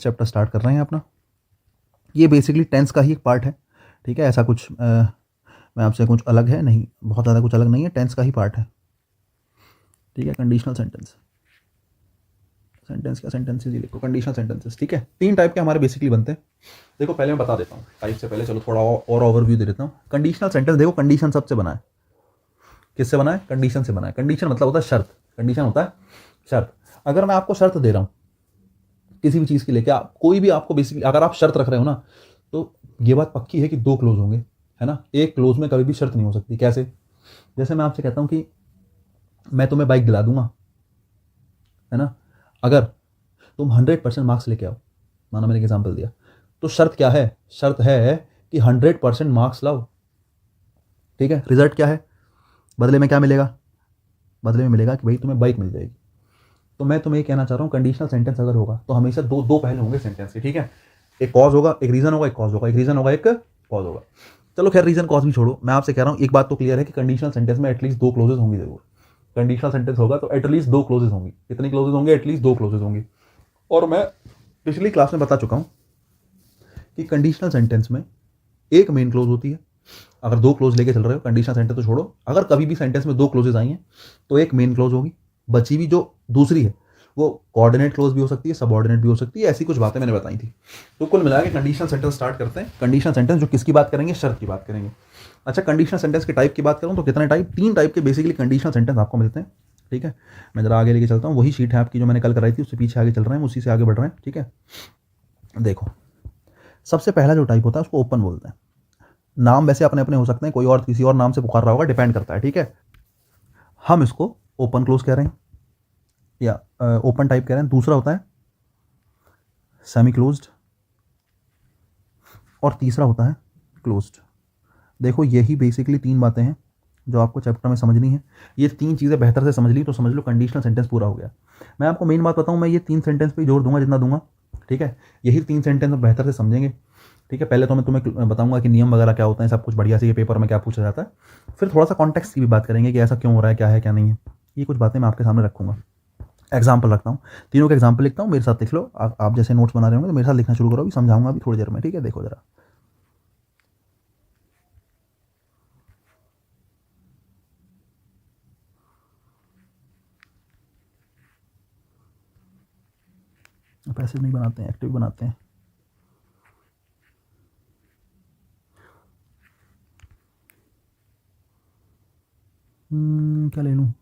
Chapter start कर रहे हैं अपना। ये बेसिकली टेंस का ही एक पार्ट है, ठीक है। ऐसा कुछ मैं आपसे कुछ अलग है नहीं, बहुत ज़्यादा कुछ अलग नहीं है, टेंस का ही पार्ट है, ठीक है। कंडीशनल सेंटेंस, सेंटेंस क्या सेंटेंसेस, ये देखो कंडीशनल सेंटेंसेस, ठीक है। 3 टाइप के हमारे बेसिकली बनते हैं। देखो पहले मैं बता देता हूँ टाइप से पहले, चलो थोड़ा और ओवरव्यू दे देता हूँ। कंडीशनल सेंटेंस देखो, कंडीशन सबसे बना है, किससे बना है? कंडीशन से बना है। कंडीशन मतलब होता है शर्त, कंडीशन होता है शर्त। अगर मैं आपको शर्त दे रहा हूँ किसी भी चीज़ के लिए, क्या कोई भी आपको बेसिकली अगर आप शर्त रख रहे हो ना, तो ये बात पक्की है कि 2 क्लोज होंगे, है ना। एक क्लोज में कभी भी शर्त नहीं हो सकती। कैसे? जैसे मैं आपसे कहता हूँ कि मैं तुम्हें बाइक दिला दूंगा, है ना, अगर तुम 100% मार्क्स लेके आओ। माना मैंने एग्जाम्पल दिया, तो शर्त क्या है? शर्त है कि 100% मार्क्स लाओ, ठीक है। रिजल्ट क्या है? बदले में क्या मिलेगा? बदले में मिलेगा कि भाई तुम्हें बाइक मिल जाएगी। तो मैं तुम्हें ये कहना चाह रहा हूँ, कंडीशनल सेंटेंस अगर होगा तो हमेशा दो दो पहलू होंगे सेंटेंस के, ठीक है। एक कॉज होगा, एक रीजन होगा, एक कॉज होगा, एक रीजन होगा, एक कॉज होगा। चलो खैर रीजन कॉज भी छोड़ो, मैं आपसे कह रहा हूँ एक बात तो क्लियर है कि कंडीशनल सेंटेंस में एटलीस्ट 2 क्लोजेज होंगी जरूर। कंडीशनल सेंटेंस होगा तो एटलीस्ट 2 क्लोजेज होंगी। कितनी क्लोजेज होंगे? एटलीस्ट 2 क्लोजेज होंगी। और मैं पिछली क्लास में बता चुका हूँ कि कंडीशनल सेंटेंस में एक मेन क्लोज होती है। अगर 2 क्लोज लेके चल रहे हो, कंडीशनल सेंटेंस तो छोड़ो, अगर कभी भी सेंटेंस में 2 क्लोजेज आई हैं तो एक मेन क्लोज होगी, बची हुई जो दूसरी है वो कोऑर्डिनेट क्लोज भी हो सकती है, सबऑर्डिनेट भी हो सकती है। ऐसी कुछ बातें मैंने बताई थी। तो कुल मिला के कंडीशनल सेंटेंस स्टार्ट करते हैं। कंडीशनल सेंटेंस जो किसकी बात करेंगे? शर्त की बात करेंगे। अच्छा, कंडीशनल सेंटेंस के टाइप की बात करूँ तो कितने टाइप? 3 टाइप के बेसिकली कंडीशनल सेंटेंस आपको मिलते हैं, ठीक है। मैं जरा आगे लेके चलता हूँ, वही शीट है आपकी जो मैंने कल कराई थी, उससे पीछे आगे चल रहे हैं, उसी से आगे बढ़ रहे हैं, ठीक है। देखो सबसे पहला जो टाइप होता है उसको ओपन बोलते हैं। नाम वैसे अपने अपने हो सकते हैं, कोई और किसी और नाम से पुकार रहा होगा, डिपेंड करता है, ठीक है। हम इसको ओपन क्लोज कह रहे हैं या ओपन टाइप कह रहे हैं। दूसरा होता है सेमी क्लोज्ड और तीसरा होता है क्लोज्ड। देखो यही बेसिकली 3 बातें हैं जो आपको चैप्टर में समझनी है। ये 3 चीज़ें बेहतर से समझ ली तो समझ लो कंडीशनल सेंटेंस पूरा हो गया। मैं आपको मेन बात बताऊं, मैं ये 3 सेंटेंस पे जोर दूंगा जितना दूंगा, ठीक है। यही 3 सेंटेंस में बेहतर से समझेंगे, ठीक है। पहले तो मैं तुम्हें बताऊंगा कि नियम वगैरह क्या होता है, सब कुछ बढ़िया से ये पेपर में क्या पूछा जाता है। फिर थोड़ा सा कॉन्टेक्स्ट की भी बात करेंगे कि ऐसा क्यों हो रहा है, क्या है क्या नहीं है। ये कुछ बातें मैं आपके सामने रखूंगा। एग्जाम्पल रखता हूँ, तीनों के एग्जाम्पल लिखता हूँ, मेरे साथ लिख लो। आप जैसे नोट्स बना रहे होंगे तो मेरे साथ लिखना शुरू करो, अभी समझाऊंगा अभी थोड़ी देर में, ठीक है। देखो जरा, पैसिव नहीं बनाते हैं, एक्टिव बनाते हैं। क्या ले लूँ?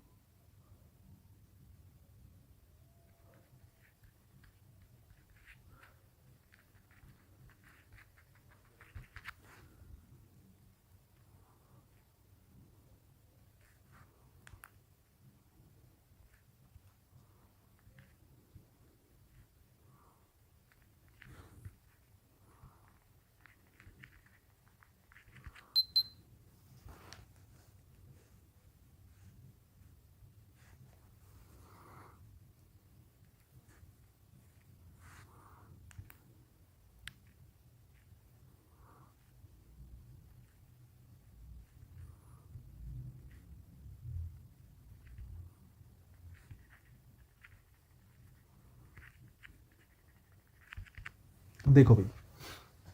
देखो भाई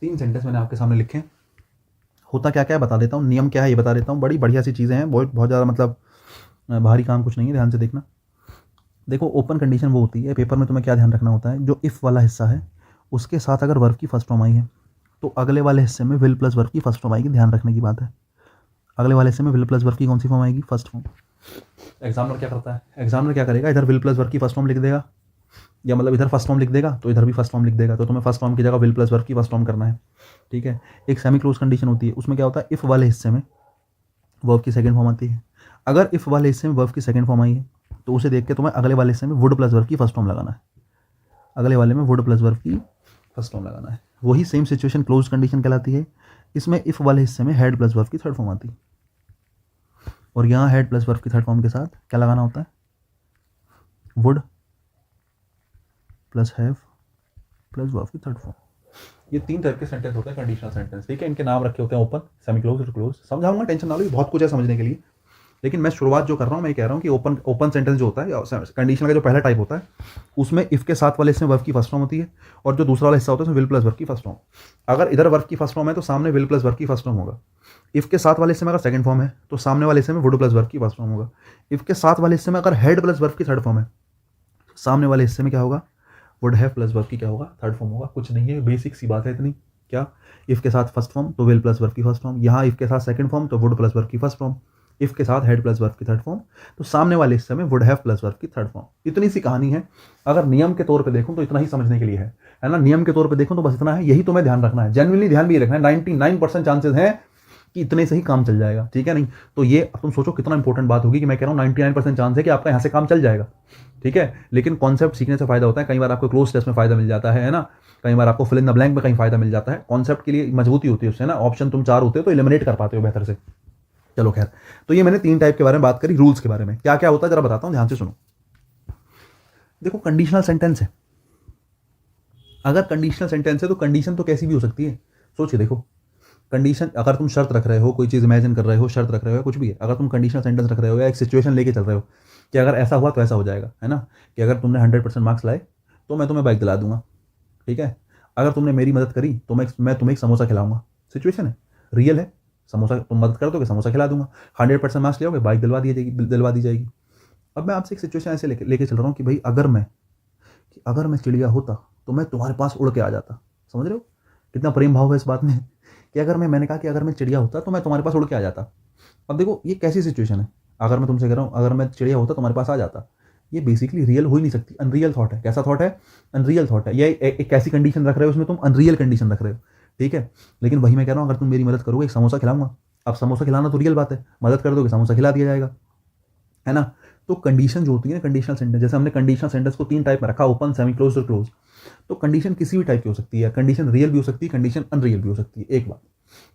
3 सेंटेंस मैंने आपके सामने लिखे हैं। होता क्या क्या है बता देता हूँ, नियम क्या है ये बता देता हूँ। बड़ी बढ़िया सी चीज़ें हैं, बहुत बहुत ज़्यादा मतलब भारी काम कुछ नहीं है, ध्यान से देखना। देखो ओपन कंडीशन वो होती है, पेपर में तुम्हें क्या ध्यान रखना होता है, जो इफ़ वाला हिस्सा है उसके साथ अगर वर्ब की फर्स्ट फॉर्म आई है तो अगले वाले हिस्से में विल प्लस वर्ब की फर्स्ट फॉर्म आएगी। ध्यान रखने की बात है, अगले वाले हिस्से में विल प्लस वर्ब की कौन सी फॉर्म आएगी? First form. एग्जामिनर क्या करता है? एग्जामिनर क्या करेगा? इधर विल प्लस वर्ब की फर्स्ट फॉर्म लिख देगा, या मतलब इधर फर्स्ट फॉर्म लिख देगा तो इधर भी फर्स्ट फॉर्म लिख देगा। तो तुम्हें फर्स्ट फॉर्म की जगह विल प्लस वर्ब की फर्स्ट फॉर्म करना है, ठीक है। एक सेमी क्लोज कंडीशन होती है, उसमें क्या होता है, इफ़ वाले हिस्से में वर्ब की सेकंड फॉर्म आती है। अगर इफ़ वाले हिस्से में वर्ब की सेकंड फॉर्म आई है तो उसे देख के तुम्हें अगले वाले हिस्से में वुड प्लस वर्ब की फर्स्ट फॉर्म लगाना है, अगले वाले में वुड प्लस वर्ब की फर्स्ट फॉर्म लगाना है। वही सेम सिचुएशन क्लोज कंडीशन कहलाती है। इसमें इफ़ वाले हिस्से में हैड प्लस वर्ब की थर्ड फॉर्म आती है, और यहाँ हैड प्लस वर्ब की थर्ड फॉर्म के साथ क्या लगाना होता है? Would plus have plus verb की थर्ड फॉर्म। ये 3 टाइप के सेंटेंस होते हैं कंडीशनल सेंटेंस, ठीक है। इनके नाम रखे होते हैं ओपन, सेमी क्लोज और क्लोज। समझाऊंगा, टेंशन ना लो, बहुत कुछ है समझने के लिए। लेकिन मैं शुरुआत जो कर रहा हूँ मैं ये कह रहा हूँ कि ओपन सेंटेंस जो होता है कंडीशनल का जो पहला टाइप होता है उसमें इफ के साथ वाले हिस्से में वर्ब की फर्स्ट फॉर्म होती है और जो दूसरा वाला हिस्सा होता है उसमें विल प्लस वर्ब की फर्स्ट फॉर्म। अगर इधर वर्ब की फर्स्ट फॉर्म है तो सामने विल प्लस वर्ब की फर्स्ट फॉर्म होगा। इफ के साथ वाले हिस्से में अगर सेकंड फॉर्म है तो सामने वाले हिस्से में वुड प्लस वर्ब की फर्स्ट फॉर्म होगा। इफ के साथ वाले हिस्से में अगर हेड प्लस वर्ब की थर्ड फॉर्म है सामने वाले हिस्से में क्या होगा, वुड हैव प्लस वर्ब की क्या होगा, थर्ड फॉर्म होगा। कुछ नहीं है, बेसिक सी बात है इतनी। क्या, इफ के साथ फर्स्ट फॉर्म तो विल प्लस वर्ब की फर्स्ट फॉर्म, यहाँ इफ के साथ सेकंड फॉर्म तो वुड प्लस वर्ब की फर्स्ट फॉर्म, इफ के साथ हेड प्लस वर्ब की थर्ड फॉर्म तो सामने वाले हिस्से में वुड हैव प्लस वर्ब की थर्ड फॉर्म। इतनी सी कहानी है। अगर नियम के तौर पे देखूं तो इतना ही समझने के लिए है ना। नियम के तौर पे देखूं तो बस इतना है, यही तुम्हें ध्यान रखना है, जेन्युइनली ध्यान भी रखना है। 99% चांसेस हैं कि इतने से ही काम चल जाएगा, ठीक है नहीं। तो ये तुम सोचो कितना इंपॉर्टेंट बात होगी कि मैं कह रहा हूँ 99% चांस है कि आपका यहाँ से काम चल जाएगा, ठीक है। लेकिन कॉन्सेप्ट सीखने से फायदा होता है, कई बार आपको क्लोज टेस्ट में फायदा मिल जाता है ना, कई बार आपको फिल इन द ब्लैंक में कहीं फायदा मिल जाता है। कॉन्सेप्ट के लिए मजबूती होती है उससे ना, ऑप्शन तुम 4 होते हो तो एलिमिनेट कर पाते हो बेहतर से। चलो खैर, तो ये मैंने 3 टाइप के बारे में बात करी। रूल्स के बारे में क्या क्या होता है जरा बताता हूँ, ध्यान से सुनो। देखो कंडीशनल सेंटेंस है, अगर कंडीशनल सेंटेंस है तो कंडीशन तो कैसी भी हो सकती है। सोचिए देखो, कंडीशन अगर तुम शर्त रख रहे हो, कोई चीज़ इमेजिन कर रहे हो, शर्त रख रहे हो, कुछ भी है, अगर तुम कंडीशनल सेंटेंस रख रहे हो या एक सिचुएशन लेके चल रहे हो कि अगर ऐसा हुआ तो ऐसा हो जाएगा, है ना, कि अगर तुमने 100% मार्क्स लाए तो मैं तुम्हें बाइक दिला दूंगा, ठीक है। अगर तुमने मेरी मदद करी तो मैं तुम्हें एक समोसा खिलाऊंगा। सिचुएशन है, रियल है, समोसा तुम मदद कर दोगे, समोसा खिला दूंगा। 100% मार्क्स ले आओगे, बाइक दिलवा दी जाएगी। अब मैं आपसे एक सिचुएशन ऐसे लेके चल रहा हूँ कि भाई अगर मैं चिड़िया होता तो मैं तुम्हारे पास उड़ के आ जाता। समझ रहे हो कितना प्रेम भाव है इस बात में कि मैंने कहा कि अगर मैं चिड़िया होता तो मैं तुम्हारे पास उड़ के आ जाता। अब देखो ये कैसी सिचुएशन है, अगर मैं तुमसे कह रहा हूँ अगर मैं चिड़िया होता तुम्हारे पास आ जाता, ये बेसिकली रियल हो ही नहीं सकती, अनरियल थॉट है। कैसा थॉट है, अनरियल थॉट है। ये एक ऐसी कंडीशन रख रहे हो उसमें तुम अनरियल कंडीशन रख रहे हो, ठीक है। लेकिन वही मैं कह रहा हूँ, अगर तुम मेरी मदद करोगे एक समोसा खिलाऊंगा। अब समोसा खिलाना तो रियल बात है, मदद कर दोगे समोसा खिला दिया जाएगा, है ना। तो कंडीशन जो होती है ना, कंडीशनल सेंटेंस, जैसे हमने कंडीशनल सेंटेंस को 3 टाइप में रखा, ओपन, सेमी क्लोज और क्लोज। तो कंडीशन किसी भी टाइप की हो सकती है, कंडीशन रियल भी हो सकती है, कंडीशन अनरियल भी हो सकती है। एक बात,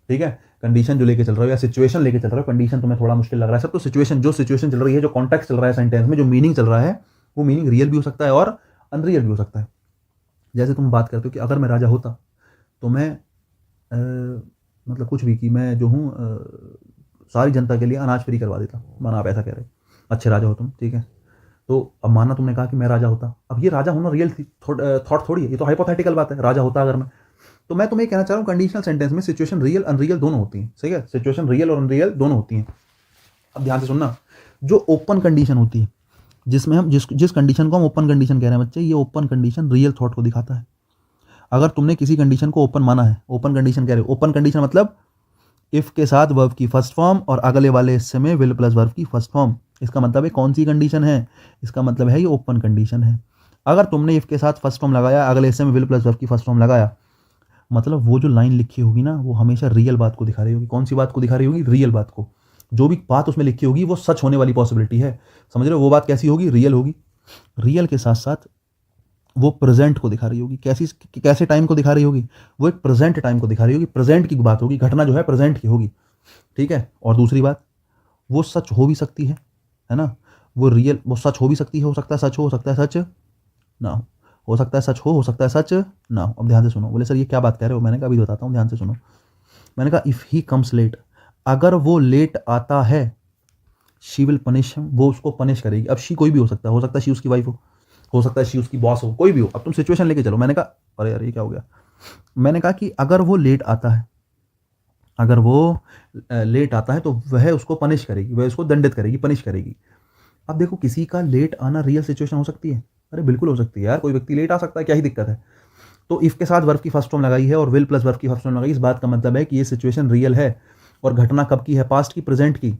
ठीक है। कंडीशन जो लेके चल रहे हो या सिचुएशन लेके चल रहे हो, कंडीशन तुम्हें थोड़ा मुश्किल लग रहा है सब, तो सिचुएशन चल रही है, जो कॉन्टेक्स्ट चल रहा है सेंटेंस में, जो मीनिंग चल रहा है, वो मीनिंग रियल भी हो सकता है और अनरियल भी हो सकता है। जैसे तुम बात करते हो कि अगर मैं राजा होता तो मैं मतलब कुछ भी, कि मैं जो हूँ सारी जनता के लिए अनाज फ्री करवा देता, माना आप ऐसा कह रहे हो, अच्छे राजा हो तुम, ठीक है। तो अब माना तुमने कहा कि मैं राजा होता, अब ये राजा होना रियल थॉट थोड़ी है, ये तो हाइपोथेटिकल बात है, राजा होता अगर मैं। तो मैं तुम्हें कहना चाह रहा हूँ कंडीशनल सेंटेंस में सिचुएशन रियल अनरियल दोनों होती हैं, सही है, सिचुएशन रियल और अनरियल दोनों होती हैं। अब ध्यान से सुनना, जो ओपन कंडीशन होती है, जिसमें हम जिस कंडीशन को हम ओपन कंडीशन कह रहे हैं बच्चे, ये ओपन कंडीशन रियल थॉट को दिखाता है। अगर तुमने किसी कंडीशन को ओपन माना है, ओपन कंडीशन कह रहे हो, ओपन कंडीशन मतलब इफ के साथ वर्ब की फर्स्ट फॉर्म और अगले वाले हिस्से में विल प्लस वर्ब की फर्स्ट फॉर्म, इसका मतलब है कौन सी कंडीशन है, इसका मतलब है ये ओपन कंडीशन है। अगर तुमने इफ के साथ फर्स्ट फॉर्म लगाया, अगले हिस्से में विल प्लस वर्ब की फर्स्ट फॉर्म लगाया, मतलब वो जो लाइन लिखी होगी ना, वो हमेशा रियल बात को दिखा रही होगी। कौन सी बात को दिखा रही होगी, रियल बात को। जो भी बात उसमें लिखी होगी वो सच होने वाली पॉसिबिलिटी है, समझ रहे हो। वो बात कैसी होगी, रियल होगी। रियल के साथ साथ वो प्रेजेंट को दिखा रही होगी। कैसे टाइम को दिखा रही होगी, वो एक प्रेजेंट टाइम को दिखा रही होगी, प्रेजेंट की बात होगी, घटना जो है प्रेजेंट की होगी, ठीक है। और दूसरी बात, वो सच हो भी सकती है ना, वो रियल, वो सच हो भी सकती है, हो सकता है सच हो सकता है सच ना हो सकता है सच हो सकता है सच ना हो। अब ध्यान से सुनो। बोले सर ये क्या बात कह रहे हो, मैंने कहा अभी बताता हूँ, ध्यान से सुनो। मैंने कहा इफ़ ही कम्स लेट, अगर वो लेट आता है, शी विल पनिश हिम, वो उसको पनिश करेगी। अब शी कोई भी हो सकता है शी उसकी वाइफ हो सकता है शी उसकी बॉस हो, कोई भी हो। अब तुम सिचुएशन लेके चलो। मैंने कहा अरे यार ये क्या हो गया, मैंने कहा कि अगर वो लेट आता है, अगर वो लेट आता है तो वह उसको पनिश करेगी, वह उसको दंडित करेगी, पनिश करेगी। अब देखो किसी का लेट आना रियल सिचुएशन हो सकती है, अरे बिल्कुल हो सकती है यार, कोई व्यक्ति लेट आ सकता है, क्या ही दिक्कत है। तो इफ के साथ वर्ब की फर्स्ट फॉर्म लगाई है और विल प्लस वर्ब की फर्स्ट फॉर्म लगाई, इस बात का मतलब है कि ये सिचुएशन रियल है। और घटना कब की है, पास्ट की, प्रेजेंट की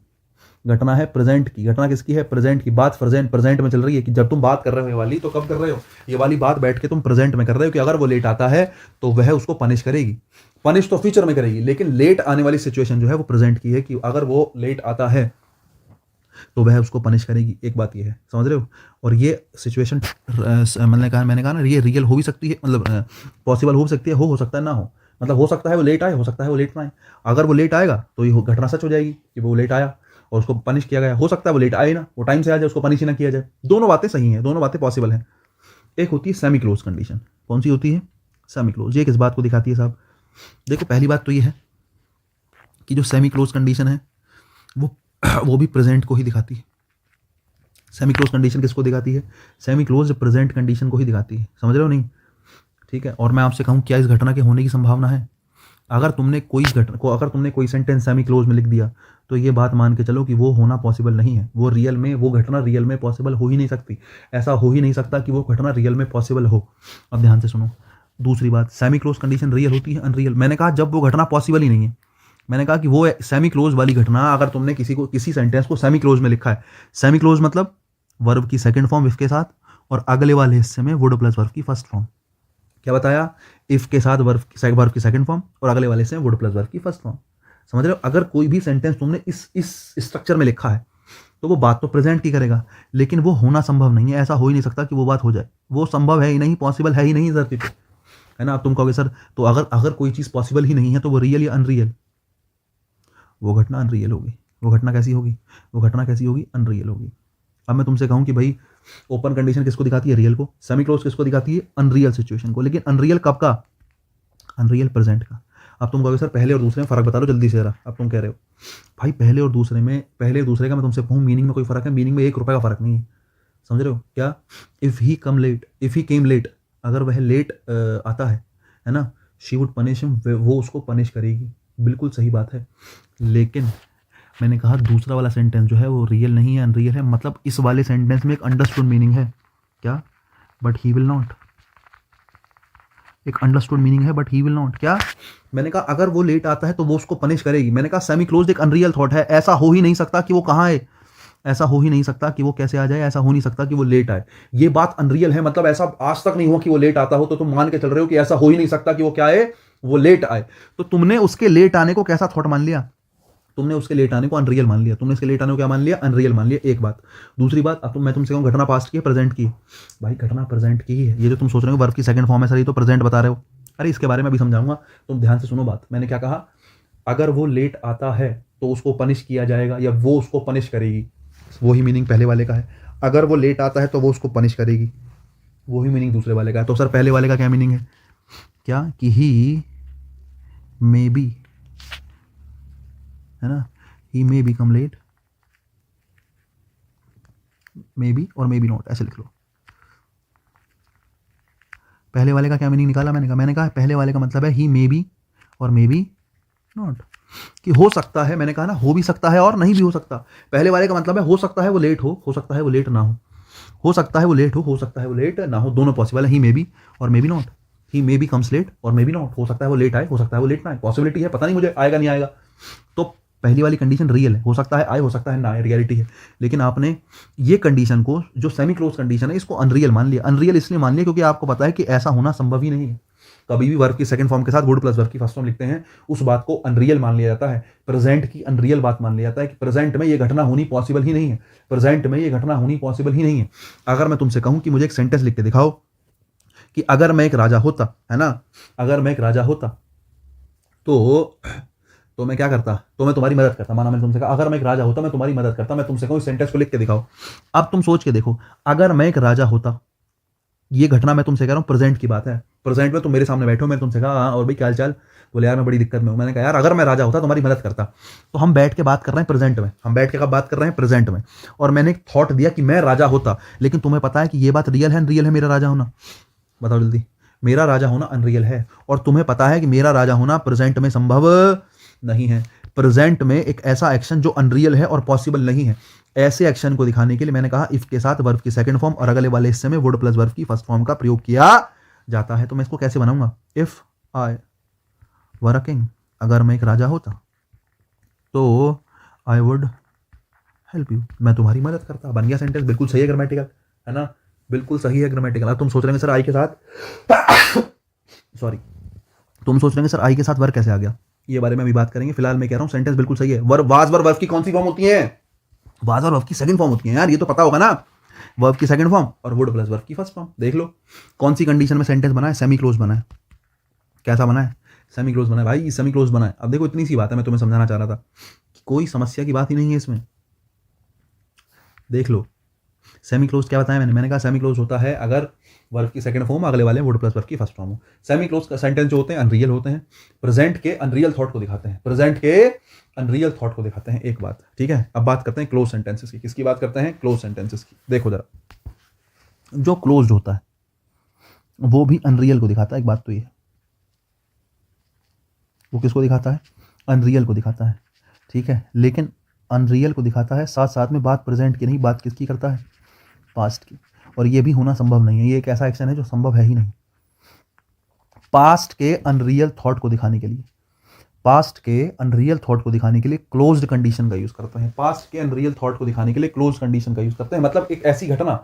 घटना है, प्रेजेंट की घटना किसकी है, प्रेजेंट की। बात प्रेजेंट में चल रही है, कि जब तुम बात कर रहे हो ये वाली, तो कब कर रहे हो, ये वाली बात बैठ के तुम प्रेजेंट में कर रहे हो कि अगर वो लेट आता है तो वह उसको पनिश करेगी। पनिश तो फ्यूचर में करेगी, लेकिन लेट आने वाली सिचुएशन जो है वो प्रेजेंट की है, कि अगर वो लेट आता है तो वह उसको पनिश करेगी। एक बात ये है, समझ रहे हो। और ये सिचुएशन मैंने कहा ना, ये रियल हो भी सकती है, मतलब पॉसिबल हो सकती है, हो सकता है ना हो, मतलब हो सकता है वो लेट आए, हो सकता है वो लेट ना आए। अगर वो लेट आएगा तो ये घटना सच हो जाएगी कि वो लेट आया और उसको पनिश किया गया। हो सकता है वो लेट आए ना, वो टाइम से आ जाए, उसको पनिश ही ना किया जाए। दोनों बातें सही हैं, दोनों बातें पॉसिबल हैं। एक होती है सेमी क्लोज कंडीशन। कौन सी होती है, सेमी क्लोज। ये किस बात को दिखाती है साहब, देखो पहली बात तो ये है कि जो सेमी क्लोज कंडीशन है वो वो भी प्रेजेंट को ही दिखाती है। सेमी क्लोज कंडीशन किसको दिखाती है? सेमी क्लोज प्रेजेंट कंडीशन को ही दिखाती है, समझ रहे हो नहीं? ठीक है, और मैं आपसे कहूँ क्या इस घटना के होने की संभावना है? अगर तुमने कोई सेंटेंस सेमी क्लोज में लिख दिया तो ये बात मान के चलो कि वो होना पॉसिबल नहीं है, वो घटना रियल में पॉसिबल हो ही नहीं सकती। ऐसा हो ही नहीं सकता कि वो घटना रियल में पॉसिबल हो। अब ध्यान से सुनो, दूसरी बात, सेमी क्लोज कंडीशन रियल होती है अनरियल? मैंने कहा जब वो घटना पॉसिबल ही नहीं है। मैंने कहा कि वो सेमी क्लोज वाली घटना, अगर तुमने किसी सेंटेंस को सेमी क्लोज में लिखा है, सेमी क्लोज मतलब वर्ब की सेकंड फॉर्म इफ के साथ और अगले वाले हिस्से में वुड प्लस वर्ब की फर्स्ट फॉर्म। क्या बताया? इफ के साथ वर्ब की सेकंड फॉर्म और अगले वाले हिस्से में वुड प्लस वर्ब की फर्स्ट फॉर्म। समझ रहे हो? अगर कोई भी सेंटेंस तुमने इस स्ट्रक्चर में लिखा है तो वो बात तो प्रेजेंट की करेगा, लेकिन वो होना संभव नहीं है। ऐसा हो ही नहीं सकता कि वो बात हो जाए, वो संभव है ही नहीं, पॉसिबल है ही नहीं धरती पे, है ना? अब तुम कहोगे सर तो अगर कोई चीज़ पॉसिबल ही नहीं है तो वो रियल या अनरियल? वो घटना अनरियल होगी। वो घटना कैसी होगी? अनरियल होगी। अब मैं तुमसे कहूँ कि भाई ओपन कंडीशन किसको दिखाती है? रियल को। सेमी क्लोज किसको दिखाती है? अनरियल सिचुएशन को। लेकिन अनरियल कब का? अनरियल प्रेजेंट का। अब तुम कहोगे सर पहले और दूसरे में फर्क बता दो जल्दी से जरा। अब तुम कह रहे हो भाई पहले और दूसरे का मैं तुमसे कहूँ मीनिंग में कोई फर्क है? मीनिंग में 1 रुपये का फर्क नहीं है, समझ रहे हो क्या? इफ़ ही केम लेट, अगर वह लेट आता है ना, शी वुड पनिश हिम, वो उसको पनिश करेगी। बिल्कुल सही बात है, लेकिन मैंने कहा दूसरा वाला सेंटेंस जो है वो रियल नहीं है, अनरियल है। मतलब इस वाले सेंटेंस में एक अंडरस्टूड मीनिंग है। क्या? But he will not. एक अंडरस्टूड मीनिंग है बट ही विल नॉट। क्या? मैंने कहा अगर वो लेट आता है तो वो उसको पनिश करेगी। मैंने कहा सेमी क्लोज एक अनरियल थॉट है। ऐसा हो ही नहीं सकता कि वो कहाँ है, ऐसा हो ही नहीं सकता कि वो कैसे आ जाए, ऐसा हो नहीं सकता कि वो लेट आए। ये बात अनरियल है, मतलब ऐसा आज तक नहीं हुआ कि वो लेट आता हो, तो तुम मान के चल रहे हो कि ऐसा हो ही नहीं सकता कि वो क्या है, वो लेट आए। तो तुमने उसके लेट आने को कैसा थॉट मान लिया? तुमने उसके लेट आने को अनरियल मान लिया। तुमने इसके लेट आने को क्या मान लिया? अनरियल मान लिया। एक बात। दूसरी बात, अब मैं तुमसे कहूँ घटना पास्ट की है प्रेजेंट की? भाई घटना प्रेजेंट की ही है। ये जो तुम सोच रहे हो वर्ब की सेकंड फॉर्म है सर, ये तो प्रेजेंट बता रहे हो। अरे इसके बारे में भी समझाऊंगा, तुम ध्यान से सुनो बात। मैंने क्या कहा? अगर वो लेट आता है तो उसको पनिश किया जाएगा या वो उसको पनिश करेगी। वही मीनिंग पहले वाले का है। अगर वो लेट आता है तो वो उसको पनिश करेगी, वही मीनिंग दूसरे वाले का है। तो सर पहले वाले का क्या मीनिंग है? क्या? कि ही मे बी, है ना, he may be come late, may be और मे बी नॉट, ऐसे लिख लो। पहले वाले का क्या मीनिंग निकाला? मैंने कहा पहले वाले का मतलब है ही मे बी और मे बी नॉट, कि हो सकता है। मैंने कहा ना, हो भी सकता है और नहीं भी हो सकता। पहले वाले का मतलब है हो सकता है वो लेट हो सकता है वो लेट ना हो सकता है वो लेट हो सकता है वो लेट ना हो, दोनों पॉसिबल है। ही मे बी और may be not. He may be comes late और मे बी नॉट, हो सकता है वो लेट आए, हो सकता है वो लेट ना आए, पॉसिबिलिटी है, पता नहीं मुझे आएगा नहीं आएगा। तो पहली वाली कंडीशन रियल है, हो सकता है आए, हो सकता है ना आए, रियलिटी है। लेकिन आपने ये कंडीशन को, जो सेमी क्लोज कंडीशन है, इसको अनरियल मान लिया। अनरियल इसलिए मान लिया क्योंकि आपको पता है कि ऐसा होना संभव ही नहीं है। कभी भी वर्ब की सेकंड फॉर्म के साथ वुड प्लस वर्ब की फर्स्ट फॉर्म लिखते हैं, उस बात को अनरियल मान लिया जाता है। प्रेजेंट की अनरियल बात मान लिया जाता है कि प्रेजेंट में ये घटना होनी पॉसिबल ही नहीं है। प्रेजेंट में ये घटना होनी पॉसिबल ही नहीं है। अगर मैं तुमसे कहूं कि मुझे एक सेंटेंस लिख के दिखाओ कि अगर मैं एक राजा होता, है ना, अगर मैं एक राजा होता तो मैं क्या करता? तो मैं तुम्हारी मदद करता। माना मैंने तुमसे कहा अगर मैं एक राजा होता मैं तुम्हारी मदद करता। मैं तुमसे कहूं इस सेंटेंस को लिख के दिखाओ। अब तुम सोच के देखो, अगर मैं एक राजा होता, ये घटना मैं तुमसे कह रहा हूं, प्रेजेंट की बात है। प्रेजेंट में तुम मेरे सामने बैठो, मैंने तुमसे कहा हाँ और भाई क्या हाल चाल? बोले यार मैं बड़ी दिक्कत में हूं। मैंने कहा यार अगर मैं राजा होता तुम्हारी मदद करता। तो हम बैठ के बात कर रहे हैं प्रेजेंट में, हम बैठ के कब बात कर रहे हैं? प्रेजेंट में। और मैंने एक थॉट दिया कि मैं राजा होता, लेकिन तुम्हें पता है कि ये बात रियल है अनरियल है? मेरा राजा होना, बताओ जल्दी। मेरा राजा होना अनरियल है, और तुम्हें पता है कि मेरा राजा होना प्रेजेंट में संभव नहीं है। प्रेजेंट में एक ऐसा एक्शन जो अनरियल है और पॉसिबल नहीं है, ऐसे एक्शन को दिखाने के लिए मैंने कहा इफ के साथ वर्ब की सेकंड फॉर्म और अगले वाले हिस्से में वुड प्लस वर्ब की फर्स्ट फॉर्म का प्रयोग किया जाता है। तो मैं इसको कैसे बनाऊंगा? If I were a king, अगर मैं एक राजा होता तो आई वुड हेल्प यू, मैं तुम्हारी मदद करता। बन गया सेंटेंस। बिल्कुल सही है ग्रामेटिकल, है ना, बिल्कुल सही है ग्रामेटिकल। अब तुम सोच रहे हैं सर आई के साथ सॉरी, तुम सोच रहे हैं सर आई के साथ वर्ब कैसे आ गया? ये बारे में अभी बात करेंगे। फिलहाल मैं कह रहा हूं सेंटेंस बिल्कुल सही है। वर्ब, वाज वर्ब की कौन सी फॉर्म होती है? वाज और वर्ब की सेकंड फॉर्म होती है यार, ये तो पता होगा ना। वर्ब की सेकंड फॉर्म और वुड प्लस वर्ब की फर्स्ट फॉर्म। देख लो कौन सी कंडीशन में सेंटेंस बना है? सेमी क्लोज बना है। कैसा बना है? सेमी क्लोज बना है भाई, सेमी क्लोज बना है। अब देखो इतनी सी बात है, मैं तुम्हें समझाना चाह रहा था कि कोई समस्या की बात ही नहीं है इसमें। देख लो सेमी क्लोज क्या बताया मैंने कहा सेमी क्लोज होता है अगर वर्ब की सेकंड फॉर्म, अगले वाले वुड प्लस वर्ब की फर्स्ट फॉर्म हो। सेमी क्लोज सेंटेंस जो होते हैं अनरियल होते हैं, प्रेजेंट के अनरियल थॉट को दिखाते हैं, प्रेजेंट के अनरियल थॉट को दिखाते हैं। एक बात ठीक है। अब बात करते हैं क्लोज सेंटेंसेस की। किसकी बात करते हैं? क्लोज सेंटेंसेस की। देखो जरा, जो क्लोज्ड होता है वो भी अनरियल को दिखाता है। एक बात तो ये, वो किसको दिखाता है? अनरियल को दिखाता है, ठीक है। लेकिन अनरियल को दिखाता है, साथ साथ में बात प्रेजेंट की नहीं, बात किसकी करता है? पास्ट की। और ये भी होना संभव नहीं है, ये एक ऐसा एक्शन है जो संभव है ही नहीं। पास्ट के अनरियल थॉट को दिखाने के लिए, पास्ट के अनरियल थॉट को दिखाने के लिए क्लोज्ड कंडीशन का यूज करते हैं। पास्ट के अनरियल थॉट को दिखाने के लिए क्लोज कंडीशन का यूज करते हैं। मतलब एक ऐसी घटना